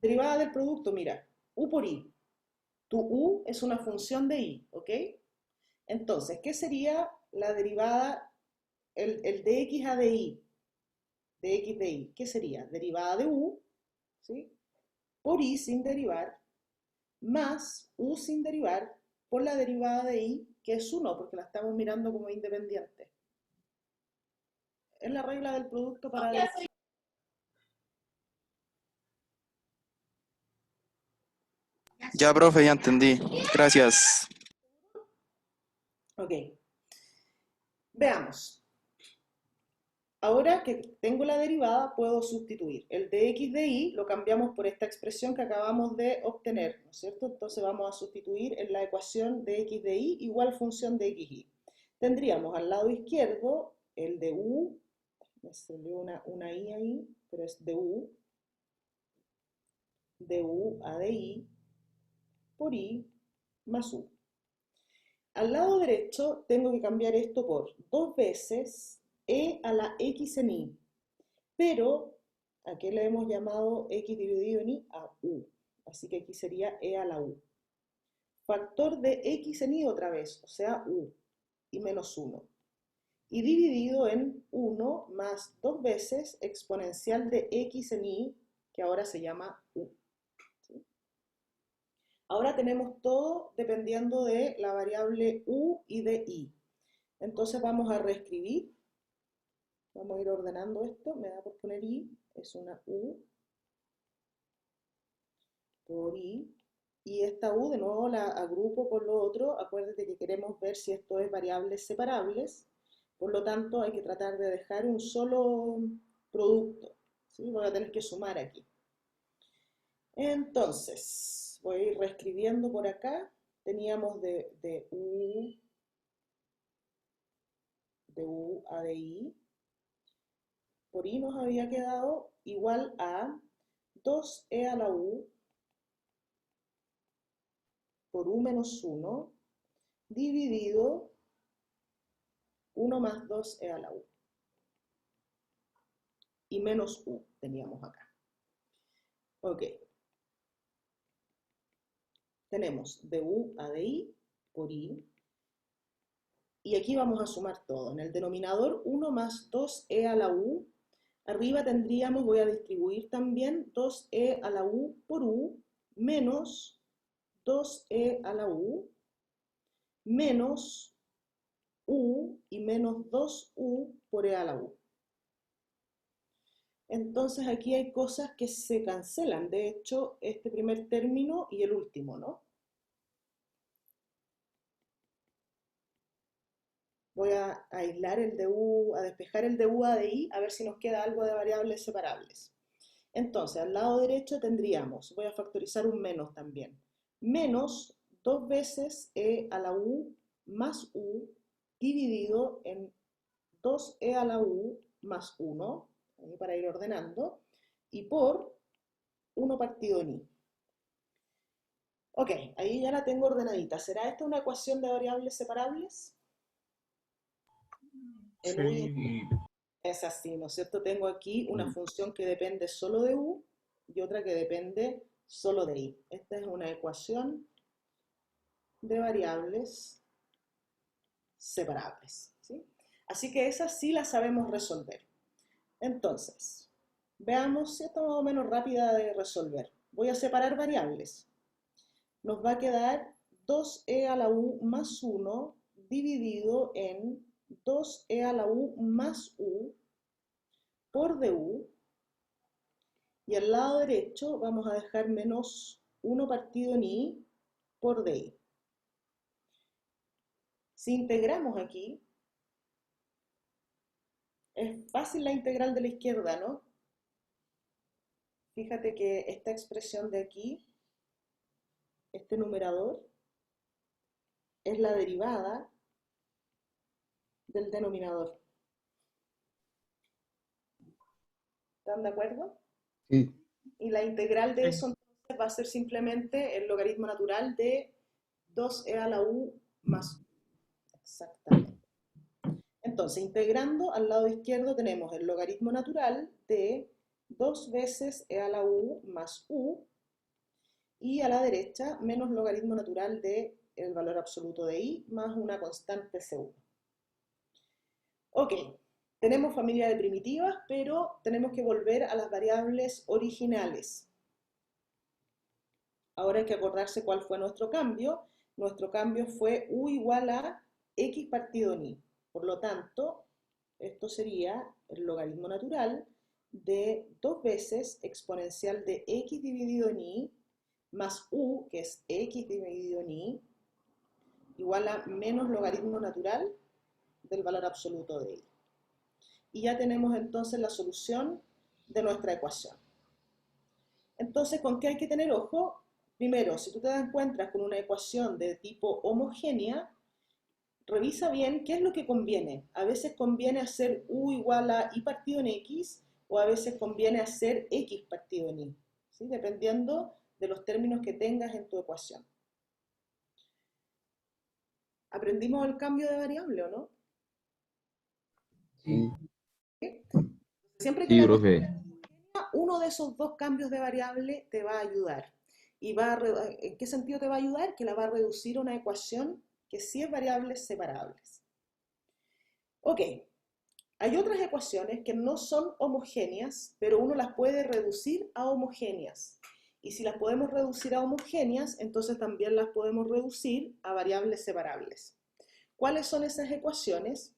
Speaker 1: derivada del producto, mira, U por Y. Tu U es una función de Y, ¿ok? Entonces, ¿qué sería la derivada, el de X a de Y? De X de Y, ¿qué sería? Derivada de U, ¿sí? Por Y sin derivar, más U sin derivar por la derivada de Y, que es 1, porque la estamos mirando como independiente. Es la regla del producto para...
Speaker 9: ya profe, ya entendí. Gracias.
Speaker 1: Ok. Veamos. Ahora que tengo la derivada, puedo sustituir. El de X de Y lo cambiamos por esta expresión que acabamos de obtener, ¿no es cierto? Entonces vamos a sustituir en la ecuación de X de Y igual función de XY. Tendríamos al lado izquierdo el de U, me salió una I ahí, pero es de U a de Y por Y más U. Al lado derecho tengo que cambiar esto por 2 veces E a la X en Y, pero aquí le hemos llamado X dividido en Y a U, así que aquí sería E a la U. Factor de X en Y otra vez, o sea U, y menos 1. Y dividido en 1 más 2 veces exponencial de X en Y, que ahora se llama U. ¿Sí? Ahora tenemos todo dependiendo de la variable U y de Y. Entonces vamos a reescribir. Vamos a ir ordenando esto. Me da por poner Y. Es una U por Y. Y esta U de nuevo la agrupo con lo otro. Acuérdate que queremos ver si esto es variables separables. Por lo tanto, hay que tratar de dejar un solo producto, ¿sí? Voy a tener que sumar aquí. Entonces, voy a ir reescribiendo por acá. Teníamos de U a de Y. Por Y nos había quedado igual a 2E a la U por U menos 1 dividido 1 más 2E a la U. Y menos U teníamos acá. Ok. Tenemos de U a de Y por Y. Y aquí vamos a sumar todo. En el denominador 1 más 2E a la U. Arriba tendríamos, voy a distribuir también 2E a la U por U menos 2E a la U menos u y menos 2u por e a la u. Entonces aquí hay cosas que se cancelan, de hecho, este primer término y el último, ¿no? Voy a aislar el de u, a despejar el de u a de i, a ver si nos queda algo de variables separables. Entonces, al lado derecho tendríamos, voy a factorizar un menos también, menos 2 veces e a la u más u dividido en 2e a la u más 1, ahí para ir ordenando, y por 1 partido en i. Ok, ahí ya la tengo ordenadita. ¿Será esta una ecuación de variables separables? En u y en i.
Speaker 3: Sí.
Speaker 1: Es así, ¿no es cierto? Tengo aquí una función que depende solo de u y otra que depende solo de i. Esta es una ecuación de variables separables, ¿sí? Así que esas sí las sabemos resolver. Entonces, veamos si esta es más o menos rápida de resolver. Voy a separar variables. Nos va a quedar 2e a la u más 1 dividido en 2e a la u más u por du, y al lado derecho vamos a dejar menos 1 partido en i por di. Si integramos aquí, es fácil la integral de la izquierda, ¿no? Fíjate que esta expresión de aquí, este numerador, es la derivada del denominador. ¿Están de acuerdo?
Speaker 5: Sí.
Speaker 1: Y la integral de
Speaker 3: Sí.
Speaker 1: eso entonces va a ser simplemente el logaritmo natural de 2e a la u más 1. Exactamente. Entonces, integrando al lado izquierdo tenemos el logaritmo natural de 2 veces e a la u más u, y a la derecha menos logaritmo natural de el valor absoluto de i más una constante c1. Ok, tenemos familia de primitivas, pero tenemos que volver a las variables originales. Ahora hay que acordarse cuál fue nuestro cambio. Nuestro cambio fue u igual a x partido en i. Por lo tanto, esto sería el logaritmo natural de 2 veces exponencial de x dividido en i más u, que es x dividido en i, igual a menos logaritmo natural del valor absoluto de i. Y ya tenemos entonces la solución de nuestra ecuación. Entonces, ¿con qué hay que tener ojo? Primero, si tú te encuentras con una ecuación de tipo homogénea, revisa bien qué es lo que conviene. A veces conviene hacer u igual a i partido en x, o a veces conviene hacer x partido en y, ¿sí? Dependiendo de los términos que tengas en tu ecuación. ¿Aprendimos el cambio de variable o no?
Speaker 5: Sí.
Speaker 1: Siempre que
Speaker 6: Sí,
Speaker 1: la
Speaker 6: profe.
Speaker 1: uno de esos dos cambios de variable te va a ayudar. ¿Y en qué sentido te va a ayudar? Que la va a reducir a una ecuación que sí es variables separables. Ok, hay otras ecuaciones que no son homogéneas, pero uno las puede reducir a homogéneas. Y si las podemos reducir a homogéneas, entonces también las podemos reducir a variables separables. ¿Cuáles son esas ecuaciones?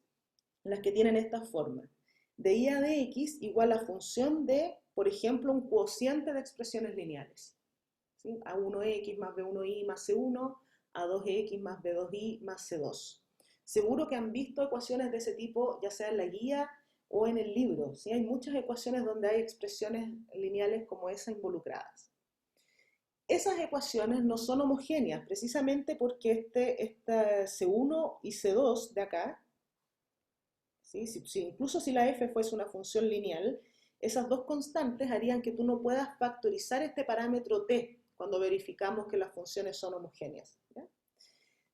Speaker 1: Las que tienen esta forma. De i a dx igual a función de, por ejemplo, un cociente de expresiones lineales. ¿Sí? A1x más b1i más c1, a 2x más b2i más c2. Seguro que han visto ecuaciones de ese tipo, ya sea en la guía o en el libro. ¿Sí? Hay muchas ecuaciones donde hay expresiones lineales como esa involucradas. Esas ecuaciones no son homogéneas, precisamente porque esta C1 y C2 de acá, ¿sí? Incluso si la f fuese una función lineal, esas dos constantes harían que tú no puedas factorizar este parámetro t cuando verificamos que las funciones son homogéneas, ¿ya?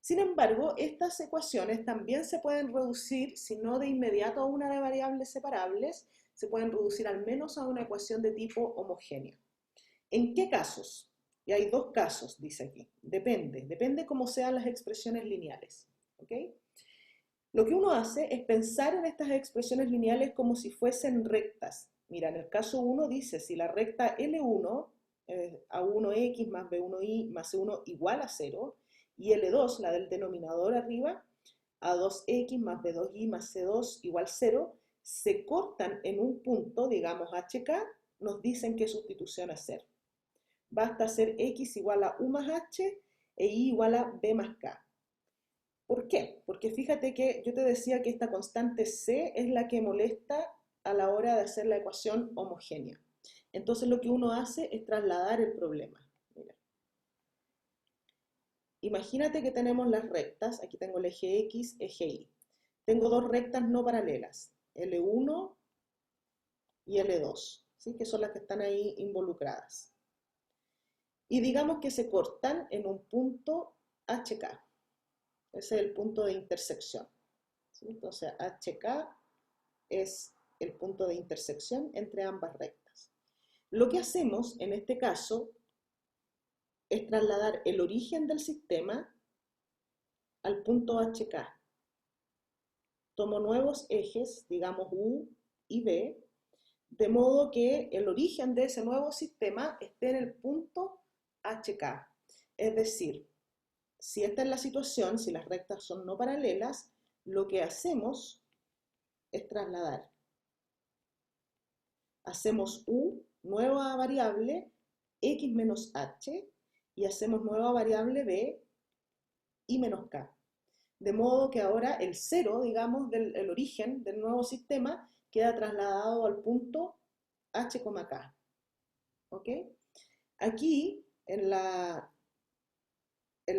Speaker 1: Sin embargo, estas ecuaciones también se pueden reducir, si no de inmediato a una de variables separables, se pueden reducir al menos a una ecuación de tipo homogéneo. ¿En qué casos? Y hay dos casos, dice aquí. Depende cómo sean las expresiones lineales. ¿Ok? Lo que uno hace es pensar en estas expresiones lineales como si fuesen rectas. Mira, en el caso 1 dice, si la recta L1, A1x más B1y más C1 igual a 0, y L2, la del denominador arriba, A2x más B2y más C2 igual 0, se cortan en un punto, digamos HK, nos dicen qué sustitución hacer. Basta hacer x igual a u más h e y igual a b más k. ¿Por qué? Porque fíjate que yo te decía que esta constante c es la que molesta a la hora de hacer la ecuación homogénea. Entonces lo que uno hace es trasladar el problema. Mira. Imagínate que tenemos las rectas, aquí tengo el eje X, eje Y. Tengo dos rectas no paralelas, L1 y L2, ¿sí? Que son las que están ahí involucradas. Y digamos que se cortan en un punto HK. Ese es el punto de intersección, ¿sí? Entonces HK es el punto de intersección entre ambas rectas. Lo que hacemos en este caso es trasladar el origen del sistema al punto HK. Tomo nuevos ejes, digamos U y B, de modo que el origen de ese nuevo sistema esté en el punto HK. Es decir, si esta es la situación, si las rectas son no paralelas, lo que hacemos es trasladar. Hacemos U, nueva variable, X menos H, y hacemos nueva variable B, Y menos K. De modo que ahora el 0, digamos, el origen del nuevo sistema, queda trasladado al punto H, K. ¿Ok? Aquí, en la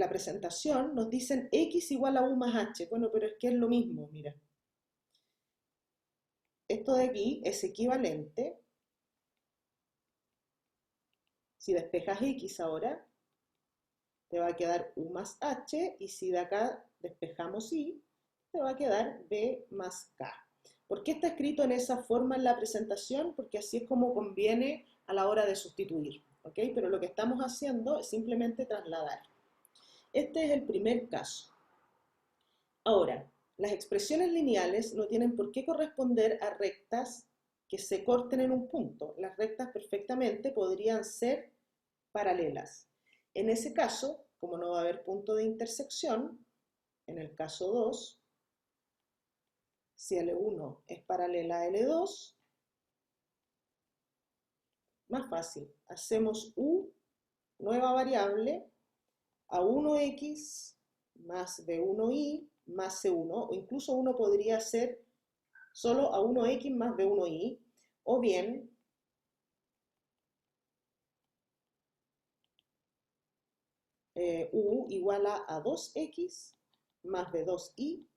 Speaker 1: presentación, nos dicen X igual a U más H. Bueno, pero es que es lo mismo, mira. Esto de aquí es equivalente. Si despejas X ahora, te va a quedar U más H, y si de acá despejamos Y, te va a quedar B más K. ¿Por qué está escrito en esa forma en la presentación? Porque así es como conviene a la hora de sustituir, ¿ok? Pero lo que estamos haciendo es simplemente trasladar. Este es el primer caso. Ahora, las expresiones lineales no tienen por qué corresponder a rectas que se corten en un punto. Las rectas perfectamente podrían ser paralelas. En ese caso, como no va a haber punto de intersección, en el caso 2, si L1 es paralela a L2, más fácil, hacemos U, nueva variable, A1x más B1y más C1, o incluso uno podría hacer solo A1x más B1y, o bien U igual a 2x más B2y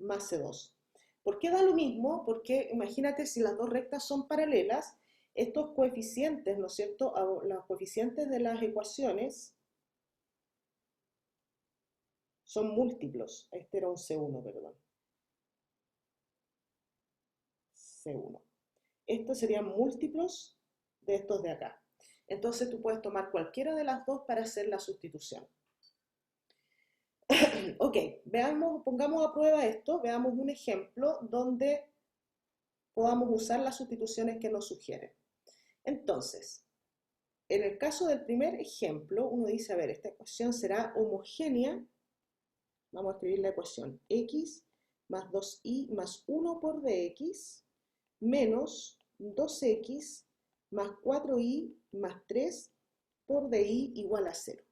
Speaker 1: más C2. ¿Por qué da lo mismo? Porque imagínate si las dos rectas son paralelas, estos coeficientes, ¿no es cierto? Los coeficientes de las ecuaciones son múltiplos. Este era un C1, perdón. C1. Estos serían múltiplos de estos de acá. Entonces tú puedes tomar cualquiera de las dos para hacer la sustitución. Ok, veamos, pongamos a prueba esto, veamos un ejemplo donde podamos usar las sustituciones que nos sugieren. Entonces, en el caso del primer ejemplo, uno dice, a ver, esta ecuación será homogénea. Vamos a escribir la ecuación x más 2y más 1 por dx menos 2x más 4y más 3 por dy igual a 0.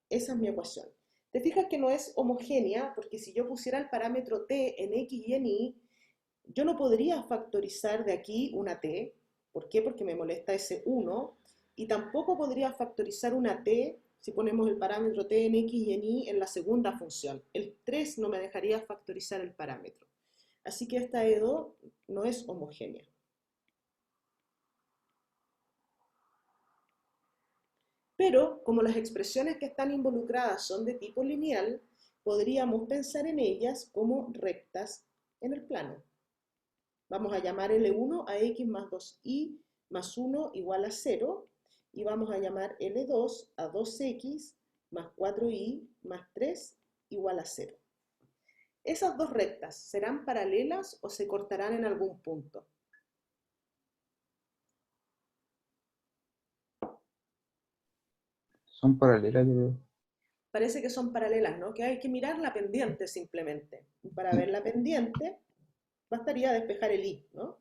Speaker 1: Esa es mi ecuación. Te fijas que no es homogénea, porque si yo pusiera el parámetro t en x y en y, yo no podría factorizar de aquí una t. ¿Por qué? Porque me molesta ese 1. Y tampoco podría factorizar una t si ponemos el parámetro t en x y en y en la segunda función. El 3 no me dejaría factorizar el parámetro. Así que esta EDO no es homogénea. Pero, como las expresiones que están involucradas son de tipo lineal, podríamos pensar en ellas como rectas en el plano. Vamos a llamar L1 a x más 2y más 1 igual a 0, y vamos a llamar L2 a 2x más 4y más 3 igual a 0. ¿Esas dos rectas serán paralelas o se cortarán en algún punto?
Speaker 2: Son paralelas, yo creo.
Speaker 1: parece que son paralelas, ¿no? Que hay que mirar la pendiente simplemente. Y para ver la pendiente, bastaría despejar el y, ¿no?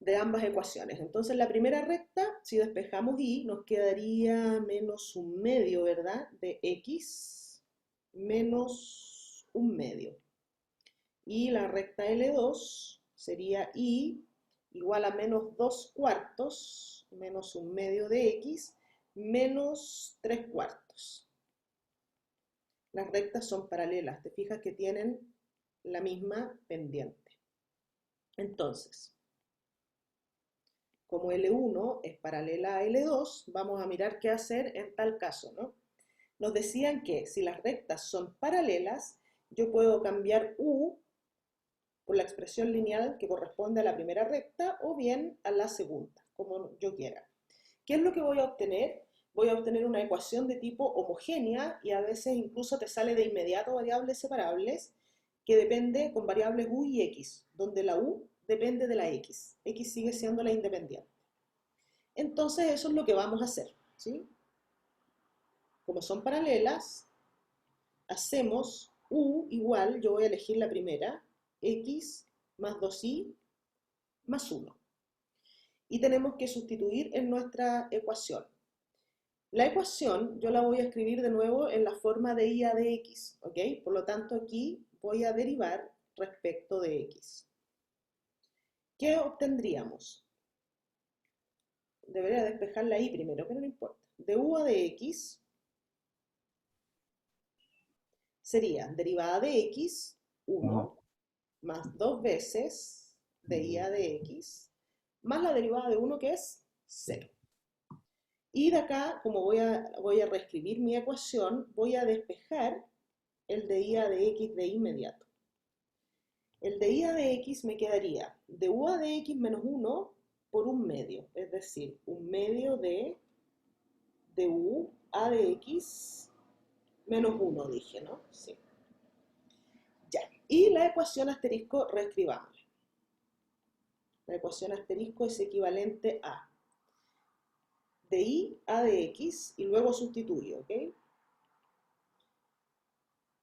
Speaker 1: De ambas ecuaciones. Entonces, la primera recta, si despejamos y, nos quedaría menos un medio, ¿verdad? De x menos un medio. Y la recta L2 sería y igual a menos 2/4 menos un medio de x menos 3/4. Las rectas son paralelas, te fijas que tienen la misma pendiente. Entonces, como L1 es paralela a L2, vamos a mirar qué hacer en tal caso, ¿no? Nos decían que si las rectas son paralelas, yo puedo cambiar U por la expresión lineal que corresponde a la primera recta o bien a la segunda, como yo quiera. ¿Qué es lo que voy a obtener? Voy a obtener una ecuación de tipo homogénea y a veces incluso te sale de inmediato variables separables que depende con variables U y X, donde la U depende de la X. X sigue siendo la independiente. Entonces eso es lo que vamos a hacer, ¿sí? Como son paralelas, hacemos U igual, yo voy a elegir la primera, X más 2y más 1. Y tenemos que sustituir en nuestra ecuación. La ecuación yo la voy a escribir de nuevo en la forma de y a de x, ¿ok? Por lo tanto aquí voy a derivar respecto de x. ¿Qué obtendríamos? Debería despejar la y primero, pero no importa. De u a de x sería derivada de x, 1, más 2 veces de y a de x, más la derivada de 1 que es 0. Y de acá, como voy a reescribir mi ecuación, voy a despejar el de y a de x de inmediato. El de y a de x me quedaría de u a de x menos 1 por un medio, es decir, un medio de u a de x menos 1, dije, ¿no? Sí. Ya. Y la ecuación asterisco reescribámosla. La ecuación asterisco es equivalente a de y a de x y luego sustituyo, ¿ok?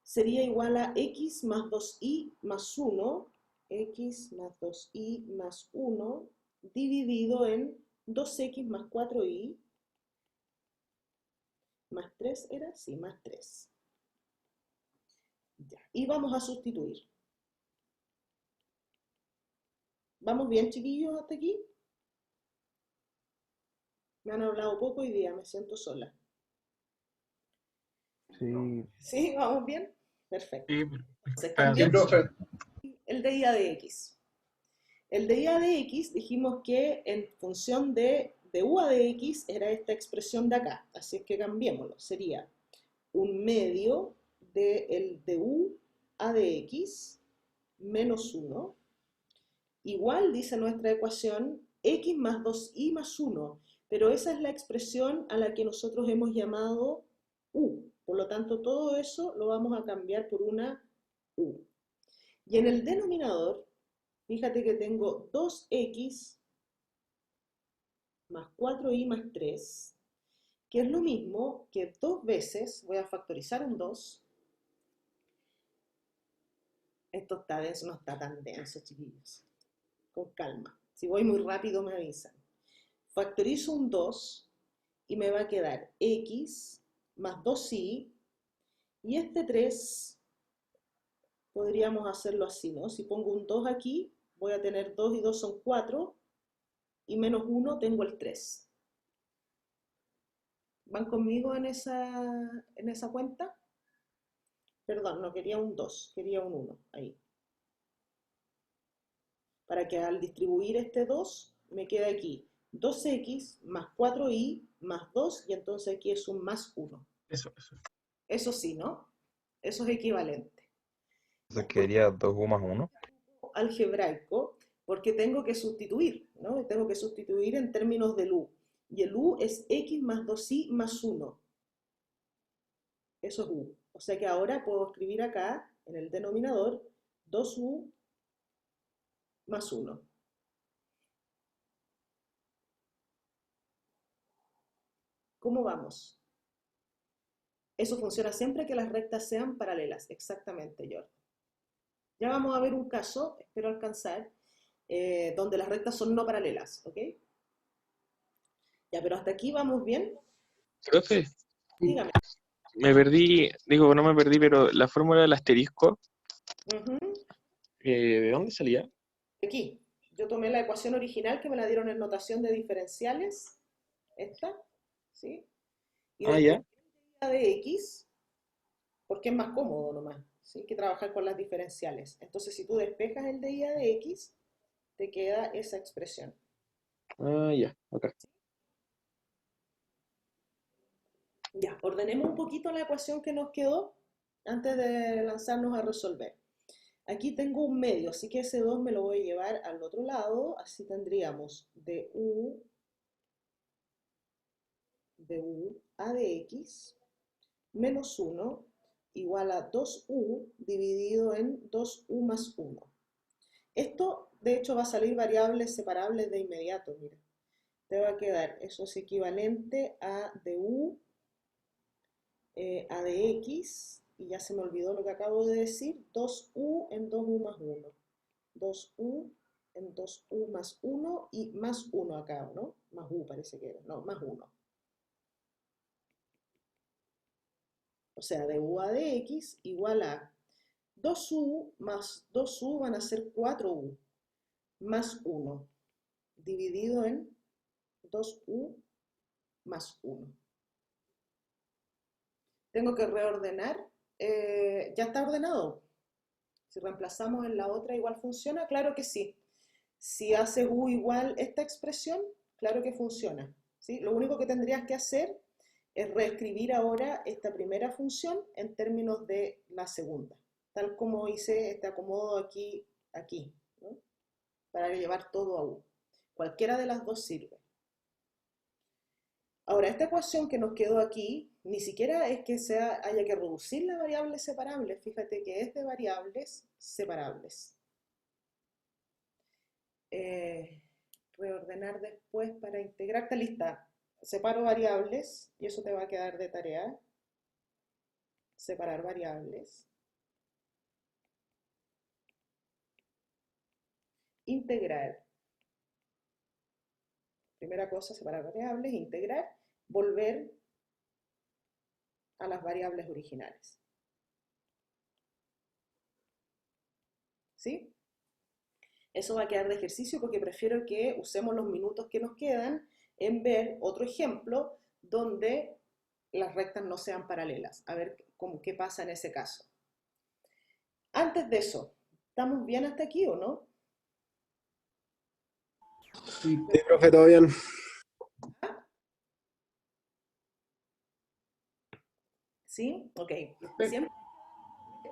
Speaker 1: Sería igual a x más 2y más 1, x más 2y más 1, dividido en 2x más 4y, más 3 era, sí, más 3. Ya. Y vamos a sustituir. ¿Vamos bien, chiquillos, hasta aquí? Me han hablado poco hoy día, me siento sola.
Speaker 5: Sí,
Speaker 1: ¿Sí? ¿Vamos bien? Perfecto.
Speaker 3: Sí,
Speaker 1: Entonces,
Speaker 3: está
Speaker 1: cambiamos
Speaker 3: bien.
Speaker 1: el de y a de x. El de y a de x dijimos que en función de u a de x era esta expresión de acá, así es que cambiémoslo. Sería un medio del de u a de x menos 1, igual dice nuestra ecuación x más 2y más 1, pero esa es la expresión a la que nosotros hemos llamado u. Por lo tanto, todo eso lo vamos a cambiar por una u. Y en el denominador, fíjate que tengo 2x más 4y más 3, que es lo mismo que 2 veces, voy a factorizar un 2. Esto está denso, no está tan denso, chiquillos. Con calma. Si voy muy rápido me avisan. Factorizo un 2 y me va a quedar x más 2y, y este 3 podríamos hacerlo así, ¿no? Si pongo un 2 aquí, voy a tener 2 y 2 son 4, y menos 1 tengo el 3. ¿Van conmigo en esa cuenta? Perdón, no quería un 2, quería un 1, ahí. Para que al distribuir este 2, me queda aquí 2x más 4y más 2, y entonces aquí es un más 1.
Speaker 3: Eso.
Speaker 1: Eso sí, ¿no? Eso es equivalente.
Speaker 6: Entonces quedaría 2u más 1.
Speaker 1: Algebraico, porque tengo que sustituir, ¿no? Tengo que sustituir en términos del u. Y el u es x más 2y más 1. Eso es u. O sea que ahora puedo escribir acá, en el denominador, 2u más 1. ¿Cómo vamos? Eso funciona siempre que las rectas sean paralelas, exactamente, Jordi. Ya vamos a ver un caso, espero alcanzar, donde las rectas son no paralelas, ¿ok? Ya, pero hasta aquí vamos bien.
Speaker 10: Profe,
Speaker 1: Dígame.
Speaker 10: me perdí, digo, no me perdí, pero la fórmula del asterisco,
Speaker 1: Ujú.
Speaker 10: ¿de dónde salía?
Speaker 1: Aquí, yo tomé la ecuación original que me la dieron en notación de diferenciales, esta, ¿sí? Y
Speaker 10: Ah,
Speaker 1: después
Speaker 10: ya.
Speaker 1: la de x, porque es más cómodo nomás, ¿sí? Que trabajar con las diferenciales. Entonces, si tú despejas el de y a de x, te queda esa expresión.
Speaker 10: Ah, ya, ok.
Speaker 1: Ya, ordenemos un poquito la ecuación que nos quedó antes de lanzarnos a resolver. Aquí tengo un medio, así que ese 2 me lo voy a llevar al otro lado, así tendríamos du a de x menos 1 igual a 2u dividido en 2u más 1. Esto, de hecho, va a salir variables separables de inmediato, mira. Te va a quedar, eso es equivalente a du a de x, y ya se me olvidó lo que acabo de decir, 2u en 2u más 1. 2u en 2u más 1 y más 1 acá, ¿no? Más u parece que era, no, más 1. O sea, de u a de x igual a 2u más 2u van a ser 4u más 1 dividido en 2u más 1. Tengo que reordenar. ¿Ya está ordenado? Si reemplazamos en la otra, ¿igual funciona? Claro que sí. Si haces u igual esta expresión, claro que funciona, ¿sí? Lo único que tendrías que hacer es reescribir ahora esta primera función en términos de la segunda, tal como hice este acomodo aquí, ¿no? Para llevar todo a u. Cualquiera de las dos sirve. Ahora, esta ecuación que nos quedó aquí, ni siquiera es que haya que reducir las variables separables, fíjate que es de variables separables. Reordenar después para integrar esta lista. Separo variables y eso te va a quedar de tarea. Separar variables. Integrar. Primera cosa, separar variables, integrar, volver a las variables originales. ¿Sí? Eso va a quedar de ejercicio porque prefiero que usemos los minutos que nos quedan en ver otro ejemplo donde las rectas no sean paralelas. A ver qué pasa en ese caso. Antes de eso, ¿estamos bien hasta aquí o no?
Speaker 4: Sí.
Speaker 11: Sí, profe, todo bien.
Speaker 1: ¿Sí? Ok. Siempre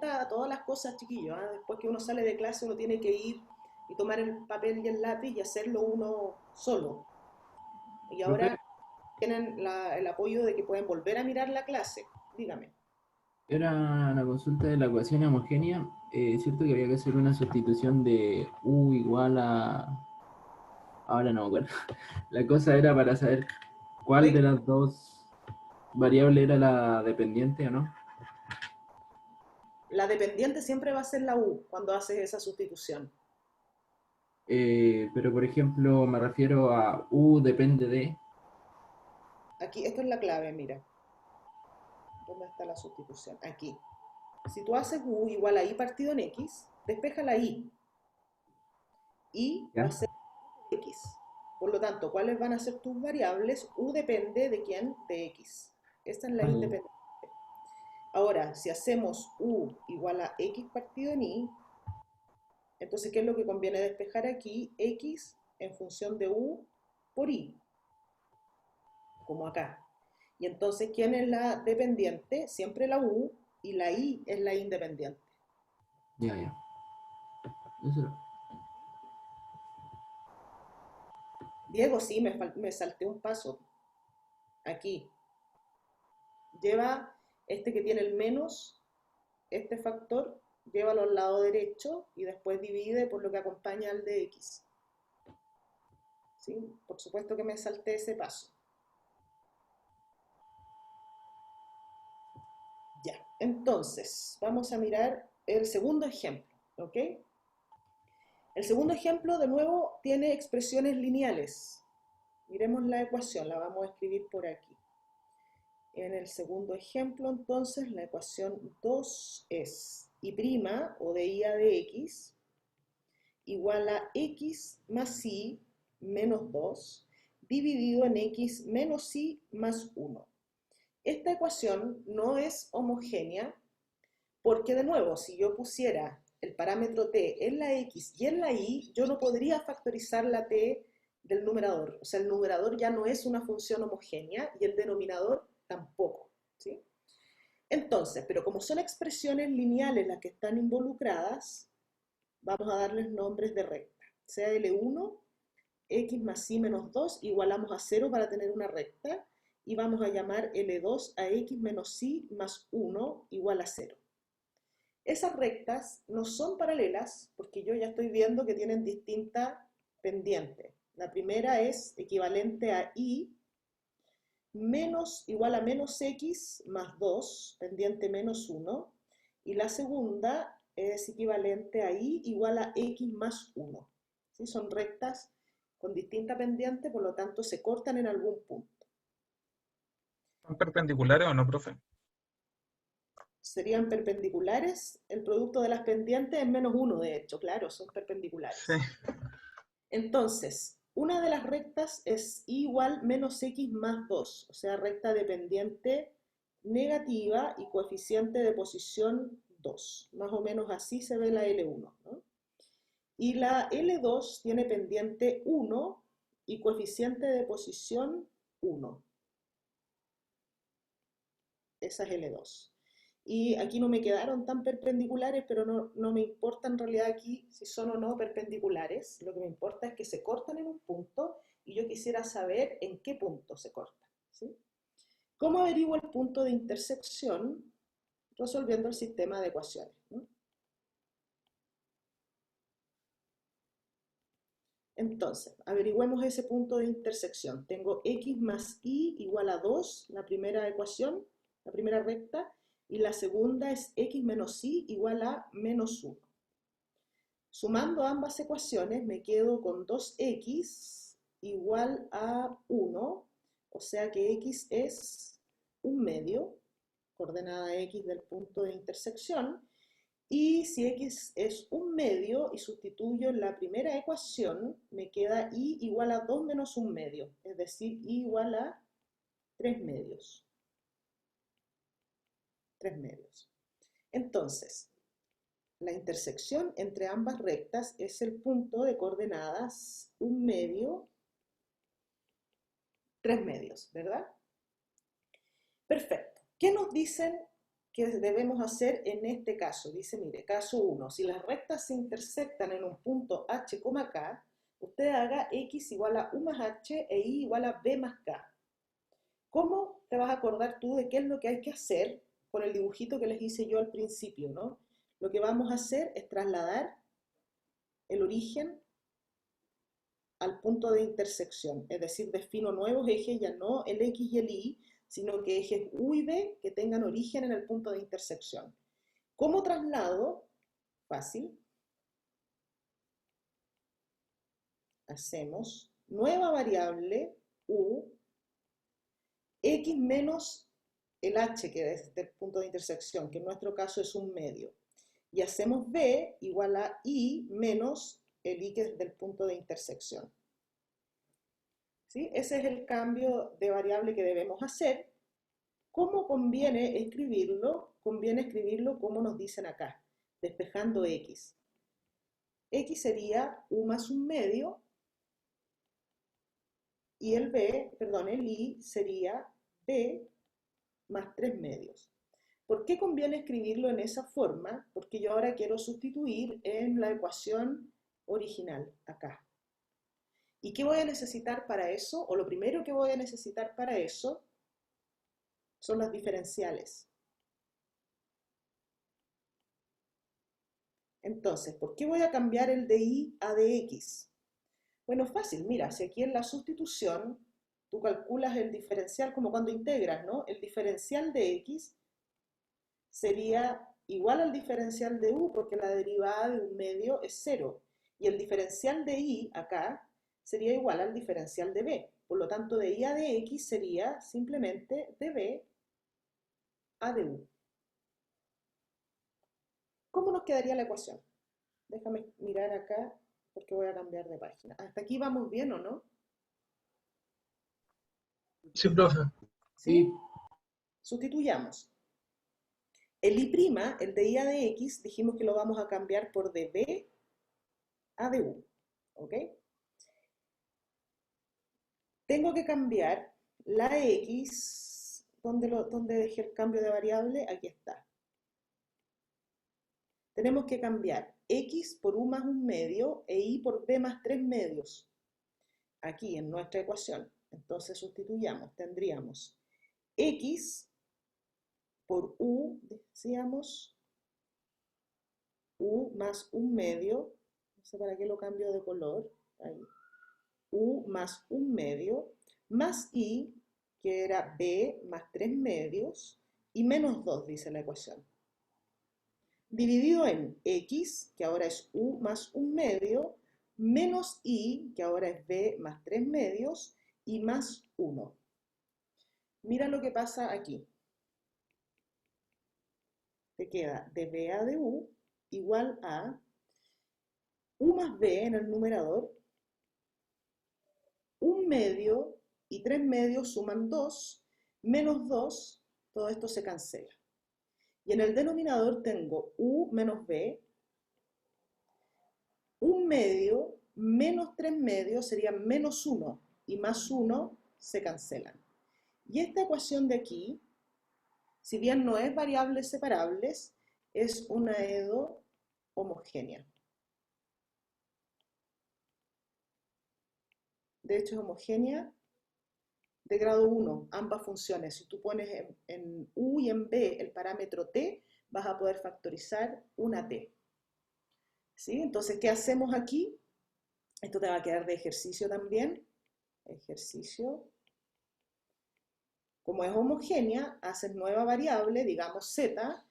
Speaker 1: a todas las cosas, chiquillos. ¿Eh? Después que uno sale de clase, uno tiene que ir y tomar el papel y el lápiz y hacerlo uno solo. Y ahora tienen el apoyo de que pueden volver a mirar la clase. Dígame.
Speaker 4: Era la consulta de la ecuación homogénea. Cierto que había que hacer una sustitución de u igual a... Ahora no me acuerdo. La cosa era para saber cuál de las dos variables era la dependiente o no.
Speaker 1: La dependiente siempre va a ser la u cuando haces esa sustitución.
Speaker 4: Pero por ejemplo, me refiero a u depende de...
Speaker 1: Aquí, esto es la clave, mira. ¿Dónde está la sustitución? Aquí. Si tú haces u igual a i partido en x, despeja la i. Y va a ser x. Por lo tanto, ¿cuáles van a ser tus variables? U depende de quién, de x. Esta es la independiente. Ahora, si hacemos u igual a x partido en y, entonces, ¿qué es lo que conviene despejar aquí? X en función de u por y, como acá. Y entonces, ¿quién es la dependiente? Siempre la u, y la y es la independiente.
Speaker 4: Ya. Eso.
Speaker 1: Diego, sí, me salté un paso. Aquí. Lleva este que tiene el menos, este factor, llévalo al lado derecho y después divide por lo que acompaña al de x. ¿Sí? Por supuesto que me salté ese paso. Entonces, vamos a mirar el segundo ejemplo, ¿ok? El segundo ejemplo, de nuevo, tiene expresiones lineales. Miremos la ecuación, la vamos a escribir por aquí. En el segundo ejemplo, entonces, la ecuación 2 es y' o de y a de x igual a x más y menos 2 dividido en x menos y más 1. Esta ecuación no es homogénea porque, de nuevo, si yo pusiera el parámetro t en la x y en la y, yo no podría factorizar la t del numerador. O sea, el numerador ya no es una función homogénea y el denominador tampoco, ¿sí? Entonces, pero como son expresiones lineales las que están involucradas, vamos a darles nombres de recta. Sea L1, x más y menos 2, igualamos a 0 para tener una recta, y vamos a llamar L2 a x menos y más 1 igual a 0. Esas rectas no son paralelas porque yo ya estoy viendo que tienen distinta pendiente. La primera es equivalente a y menos igual a menos x más 2, pendiente menos 1, y la segunda es equivalente a y igual a x más 1. ¿Sí? Son rectas con distinta pendiente, por lo tanto se cortan en algún punto.
Speaker 3: ¿Son perpendiculares o no, profe?
Speaker 1: Serían perpendiculares, el producto de las pendientes es menos 1, de hecho, claro, son perpendiculares.
Speaker 3: Sí.
Speaker 1: Entonces, una de las rectas es y igual menos x más 2, o sea, recta de pendiente negativa y coeficiente de posición 2. Más o menos así se ve la L1, ¿no? Y la L2 tiene pendiente 1 y coeficiente de posición 1. Esa es L2. Y aquí no me quedaron tan perpendiculares, pero no me importa en realidad aquí si son o no perpendiculares. Lo que me importa es que se cortan en un punto y yo quisiera saber en qué punto se cortan, ¿sí? ¿Cómo averiguo el punto de intersección? Resolviendo el sistema de ecuaciones, ¿no? Entonces, averigüemos ese punto de intersección. Tengo x más y igual a 2, la primera ecuación, la primera recta, y la segunda es x menos y igual a menos 1. Sumando ambas ecuaciones me quedo con 2x igual a 1, o sea que x es un medio, coordenada x del punto de intersección, y si x es un medio y sustituyo en la primera ecuación, me queda y igual a 2 menos un medio, es decir, y igual a 3 medios. 3 medios. Entonces, la intersección entre ambas rectas es el punto de coordenadas 1 medio, 3 medios, ¿verdad? Perfecto. ¿Qué nos dicen que debemos hacer en este caso? Dice, mire, caso 1, si las rectas se intersectan en un punto h, k, usted haga x igual a u más h e y igual a b más k. ¿Cómo te vas a acordar tú de qué es lo que hay que hacer con el dibujito que les hice yo al principio, ¿no? Lo que vamos a hacer es trasladar el origen al punto de intersección, es decir, defino nuevos ejes, ya no el x y el y, sino que ejes u y b que tengan origen en el punto de intersección. ¿Cómo traslado? Fácil. Hacemos nueva variable u, x menos el h, que es el punto de intersección, que en nuestro caso es un medio. Y hacemos b igual a y menos el y, que es del punto de intersección. ¿Sí? Ese es el cambio de variable que debemos hacer. ¿Cómo conviene escribirlo? Conviene escribirlo como nos dicen acá, despejando x. X sería u más un medio, y el y sería b más 3 medios. ¿Por qué conviene escribirlo en esa forma? Porque yo ahora quiero sustituir en la ecuación original, acá. ¿Y qué voy a necesitar para eso? O lo primero que voy a necesitar para eso son las diferenciales. Entonces, ¿por qué voy a cambiar el de y a de x? Bueno, fácil, mira, si aquí en la sustitución tú calculas el diferencial como cuando integras, ¿no? El diferencial de x sería igual al diferencial de u, porque la derivada de un medio es 0. Y el diferencial de i acá sería igual al diferencial de b. Por lo tanto, de i a de x sería simplemente de b a de u. ¿Cómo nos quedaría la ecuación? Déjame mirar acá, porque voy a cambiar de página. ¿Hasta aquí vamos bien o no?
Speaker 3: Sí, profe.
Speaker 1: ¿Sí? Sustituyamos. El i', el de i a de x, dijimos que lo vamos a cambiar por de b a de u. ¿Ok? Tengo que cambiar la x, ¿dónde dejé el cambio de variable? Aquí está. Tenemos que cambiar x por u más 1 medio e y por b más 3 medios. Aquí en nuestra ecuación. Entonces sustituyamos. Tendríamos x por u, decíamos, u más 1 medio. No sé para qué lo cambio de color. Ahí. U más 1 medio, más i, que era b más 3 medios, y menos 2, dice la ecuación. Dividido en x, que ahora es u más 1 medio, menos i, que ahora es b más 3 medios, y más 1. Mira lo que pasa aquí. Te queda de b a de u igual a u más b en el numerador, 1 medio y 3 medios suman 2, menos 2, todo esto se cancela. Y en el denominador tengo u menos b, 1 medio menos 3 medios sería menos 1, y más 1 se cancelan. Y esta ecuación de aquí, si bien no es variables separables, es una EDO homogénea. De hecho, es homogénea de grado 1, ambas funciones. Si tú pones en u y en b el parámetro t, vas a poder factorizar una t. ¿Sí? Entonces, ¿qué hacemos aquí? Esto te va a quedar de ejercicio también. Ejercicio. Como es homogénea, haces nueva variable, digamos z,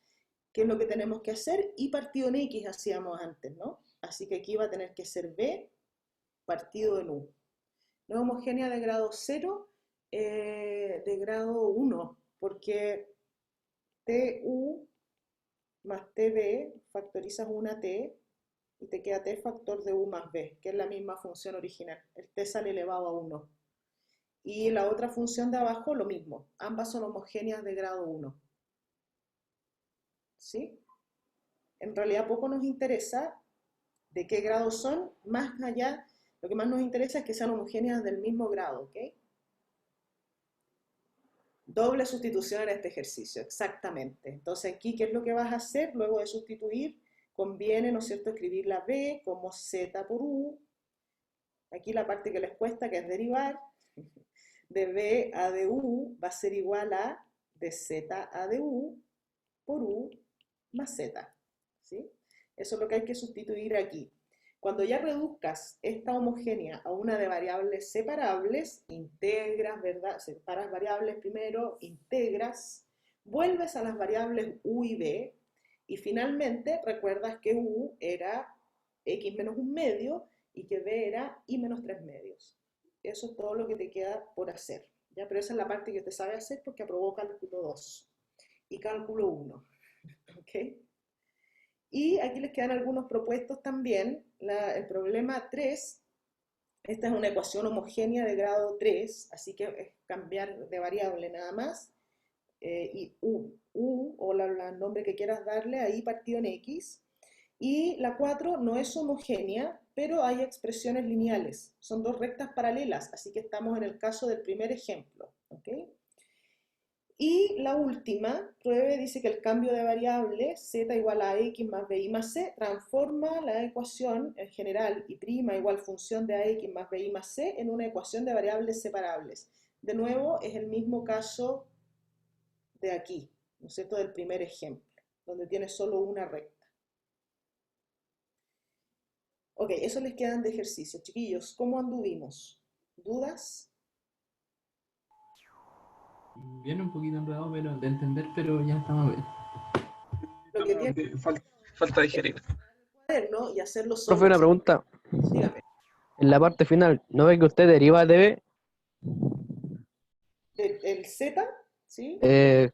Speaker 1: que es lo que tenemos que hacer, y partido en x hacíamos antes, ¿no? Así que aquí va a tener que ser b partido en u. No es homogénea de grado 0, de grado 1, porque tu más tb factorizas una t y te queda t factor de u más b, que es la misma función original. El t sale elevado a 1. Y la otra función de abajo, lo mismo. Ambas son homogéneas de grado 1. ¿Sí? En realidad poco nos interesa de qué grado son, más allá, lo que más nos interesa es que sean homogéneas del mismo grado, ¿ok? Doble sustitución en este ejercicio, exactamente. Entonces aquí, ¿qué es lo que vas a hacer? Luego de sustituir, conviene, ¿no es cierto?, escribir la b como z por u. Aquí la parte que les cuesta, que es derivar. De b a de u va a ser igual a de z a de u por u más z. ¿Sí? Eso es lo que hay que sustituir aquí. Cuando ya reduzcas esta homogénea a una de variables separables, integras, ¿verdad? Separas variables primero, integras, vuelves a las variables u y b, y finalmente recuerdas que u era x menos 1 medio y que b era y menos 3 medios. Eso es todo lo que te queda por hacer. ¿Ya? Pero esa es la parte que te sabe hacer porque aprobó cálculo 2 y cálculo 1. ¿Ok? Y aquí les quedan algunos propuestos también. El problema 3, esta es una ecuación homogénea de grado 3, así que es cambiar de variable nada más. Y u o el nombre que quieras darle, ahí partido en x. Y la 4 no es homogénea, pero hay expresiones lineales. Son dos rectas paralelas, así que estamos en el caso del primer ejemplo. ¿Ok? Y la última, pruebe, dice que el cambio de variable z igual a x más bi más c transforma la ecuación en general y prima igual función de ax más bi más c en una ecuación de variables separables. De nuevo, es el mismo caso de aquí, ¿no es cierto?, del primer ejemplo, donde tiene solo una recta. Ok, eso les quedan de ejercicio. Chiquillos, ¿cómo anduvimos? ¿Dudas?
Speaker 4: Viene un poquito enredado pero de entender, pero ya estamos bien.
Speaker 1: que tiene
Speaker 3: Sí, falta digerir.
Speaker 1: cuaderno y hacerlo
Speaker 5: Profe,
Speaker 1: solo.
Speaker 5: una pregunta.
Speaker 1: Dígame.
Speaker 5: En la parte final, ¿no ve que usted deriva de B?
Speaker 1: El Z, ¿sí?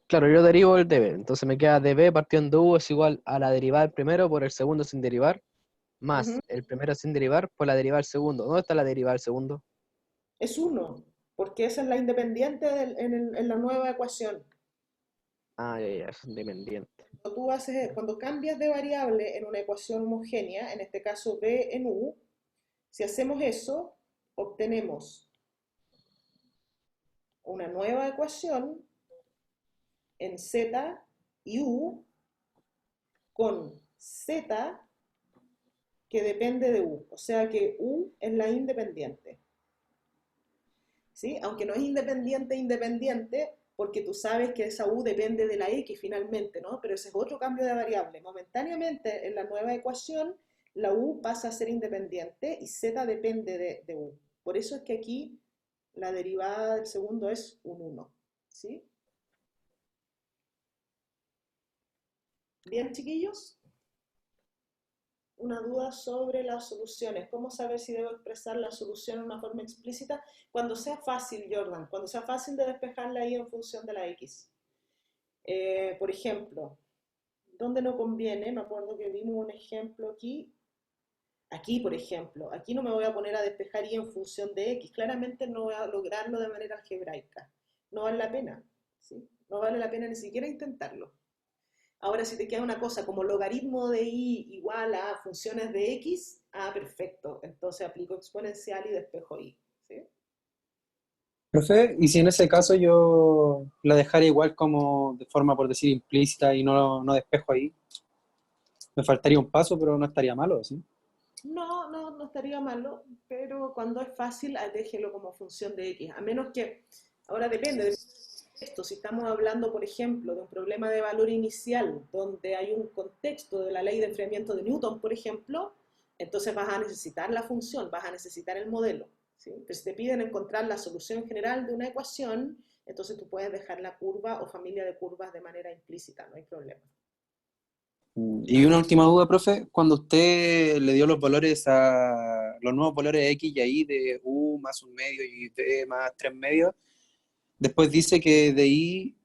Speaker 5: Claro, yo derivo el dB, entonces me queda dB partiendo U es igual a la derivada del primero por el segundo sin derivar, más
Speaker 1: Ujú.
Speaker 5: el primero sin derivar por la derivada del segundo. ¿Dónde está la derivada del segundo?
Speaker 1: Es 1, porque esa es la independiente en la nueva ecuación.
Speaker 5: Ah, ya, es independiente.
Speaker 1: Cuando cambias de variable en una ecuación homogénea, en este caso B en U, si hacemos eso, obtenemos una nueva ecuación en Z y U con Z que depende de U, o sea que U es la independiente. ¿Sí? Aunque no es independiente, porque tú sabes que esa U depende de la X finalmente, ¿no? Pero ese es otro cambio de variable. Momentáneamente, en la nueva ecuación, la U pasa a ser independiente y Z depende de U. Por eso es que aquí la derivada del segundo es un 1, ¿sí? ¿Bien, chiquillos? Una duda sobre las soluciones. ¿Cómo saber si debo expresar la solución de una forma explícita? Cuando sea fácil, Jordan, cuando sea fácil de despejarla ahí en función de la X. Por ejemplo, ¿dónde no conviene? Me acuerdo que vimos un ejemplo aquí. Aquí, por ejemplo, aquí no me voy a poner a despejar y en función de X. Claramente no voy a lograrlo de manera algebraica. No vale la pena, ¿sí? No vale la pena ni siquiera intentarlo. Ahora, si te queda una cosa como logaritmo de y igual a funciones de x, perfecto. Entonces aplico exponencial y despejo y. ¿Sí?
Speaker 2: Profe, y si en ese caso yo la dejara igual como de forma, por decir, implícita y no despejo ahí, me faltaría un paso, pero no estaría malo, ¿sí?
Speaker 1: No estaría malo, pero cuando es fácil, déjelo como función de x. A menos que, ahora depende de esto, si estamos hablando, por ejemplo, de un problema de valor inicial, donde hay un contexto de la ley de enfriamiento de Newton, por ejemplo, entonces vas a necesitar la función, vas a necesitar el modelo. ¿Sí? Pero si te piden encontrar la solución general de una ecuación, entonces tú puedes dejar la curva o familia de curvas de manera implícita, no hay problema.
Speaker 2: Y una última duda, profe, cuando usted le dio los valores a los nuevos valores de X y Y de U más un medio y D más 3 medios, después dice que DI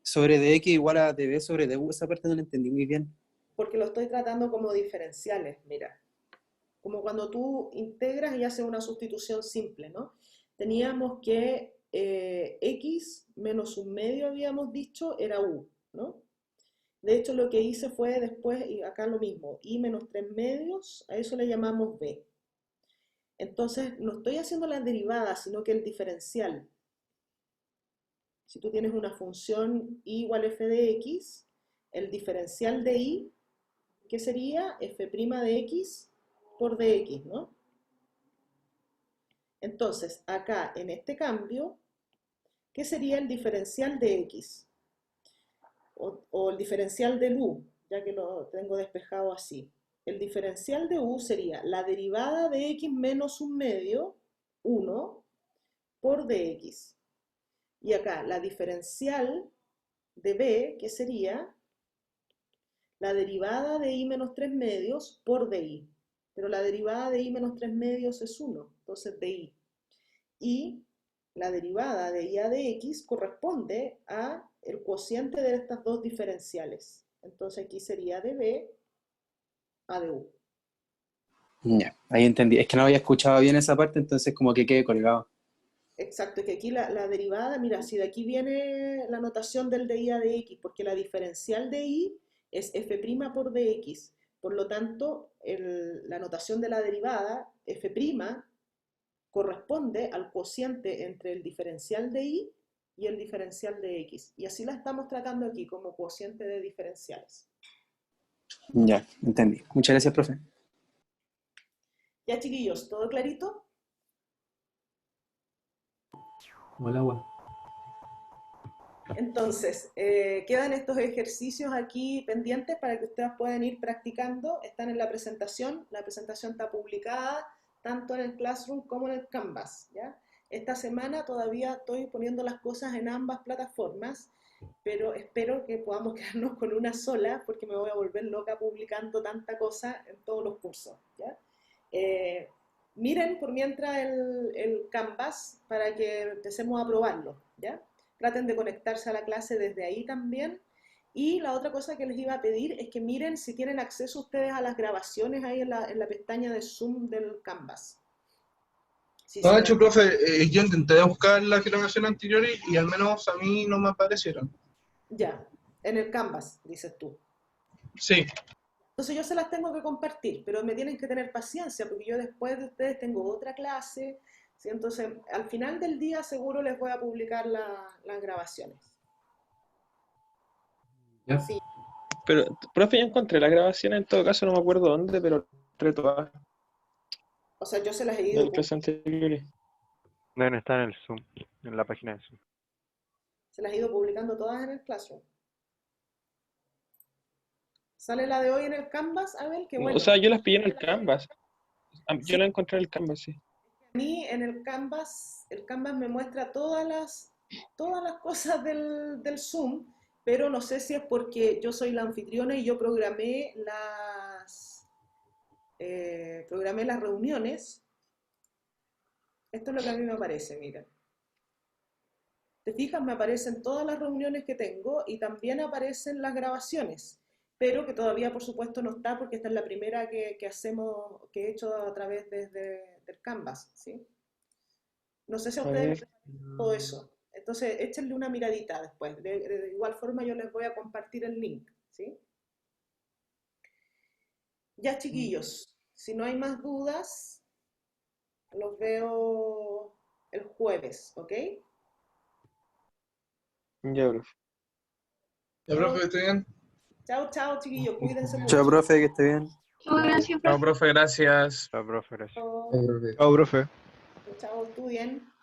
Speaker 2: sobre DX igual a DB sobre DU, esa parte no la entendí muy bien.
Speaker 1: Porque lo estoy tratando como diferenciales, mira. Como cuando tú integras y haces una sustitución simple, ¿no? Teníamos que X menos un medio, habíamos dicho, era U, ¿no? De hecho, lo que hice fue después, y acá lo mismo, I menos 3 medios, a eso le llamamos B. Entonces, no estoy haciendo la derivada, sino que el diferencial. Si tú tienes una función I igual f de x, el diferencial de I, ¿qué sería? F' de x por dx, ¿no? Entonces, acá en este cambio, ¿qué sería el diferencial de x? O el diferencial del u, ya que lo tengo despejado así. El diferencial de u sería la derivada de x menos un medio, 1, por dx. Y acá la diferencial de b, que sería la derivada de i menos 3 medios por di. Pero la derivada de i menos 3 medios es 1, entonces di. Y la derivada de i a de x corresponde a el cociente de estas dos diferenciales. Entonces aquí sería de b a de u.
Speaker 2: Ya, ahí entendí. Es que no había escuchado bien esa parte, entonces como que quedé colgado.
Speaker 1: Exacto, que aquí la derivada, mira, si de aquí viene la notación del de i a de x, porque la diferencial de i es f' por dx. Por lo tanto, la notación de la derivada, f' corresponde al cociente entre el diferencial de y y el diferencial de x. Y así la estamos tratando aquí como cociente de diferenciales.
Speaker 2: Ya, entendí. Muchas gracias, profe.
Speaker 1: Ya, chiquillos, ¿todo clarito?
Speaker 4: Hola, agua.
Speaker 1: Entonces, quedan estos ejercicios aquí pendientes para que ustedes puedan ir practicando. Están en la presentación está publicada tanto en el Classroom como en el Canvas, ¿ya? Esta semana todavía estoy poniendo las cosas en ambas plataformas, pero espero que podamos quedarnos con una sola, porque me voy a volver loca publicando tanta cosa en todos los cursos, ¿ya? Miren por mientras el Canvas para que empecemos a probarlo, ¿ya? Traten de conectarse a la clase desde ahí también. Y la otra cosa que les iba a pedir es que miren si tienen acceso ustedes a las grabaciones ahí en la pestaña de Zoom del Canvas. Si
Speaker 11: No,
Speaker 1: se
Speaker 11: de
Speaker 1: las-
Speaker 11: hecho, profe, yo intenté buscar las grabaciones anteriores y al menos a mí no me aparecieron.
Speaker 1: Ya, en el Canvas, dices tú.
Speaker 11: Sí,
Speaker 1: Entonces yo se las tengo que compartir, pero me tienen que tener paciencia, porque yo después de ustedes tengo otra clase, ¿sí? Entonces al final del día seguro les voy a publicar las grabaciones.
Speaker 4: Ya.
Speaker 1: Sí,
Speaker 10: Pero, profe, yo encontré la grabación en todo caso, no me acuerdo dónde, pero entre todas
Speaker 1: o sea, yo se las he
Speaker 10: de
Speaker 1: ido,
Speaker 10: las clases anteriores.
Speaker 6: Deben estar en el Zoom, en la página de Zoom.
Speaker 1: se las he ido publicando todas en el Classroom. ¿Sale la de hoy en el Canvas, Abel? Qué bueno.
Speaker 10: O sea, yo las pillé en el Canvas. Yo
Speaker 1: Sí.
Speaker 10: las encontré en el Canvas, sí.
Speaker 1: A mí en el Canvas me muestra todas las cosas del Zoom, pero no sé si es porque yo soy la anfitriona y yo programé las reuniones. Esto es lo que a mí me aparece, mira. ¿Te fijas? Me aparecen todas las reuniones que tengo y también aparecen las grabaciones, pero que todavía, por supuesto, no está porque esta es la primera que he hecho a través del Canvas, ¿sí? No sé si a
Speaker 10: A
Speaker 1: ustedes
Speaker 10: ver.
Speaker 1: les parece todo eso. Entonces, échenle una miradita después. De igual forma, yo les voy a compartir el link, ¿sí? Ya, chiquillos, si no hay más dudas, los veo el jueves, ¿ok?
Speaker 10: Ya, profe.
Speaker 11: ya, profe, estoy bien.
Speaker 1: Chao, chao, chiquillos, cuídense mucho.
Speaker 2: Chao, profe, que esté bien.
Speaker 7: Gracias,
Speaker 3: Chao, profe, gracias.
Speaker 6: Chao, profe, gracias.
Speaker 1: Chao,
Speaker 8: Ya, profe.
Speaker 6: Chao, profe.
Speaker 1: chao, estudien.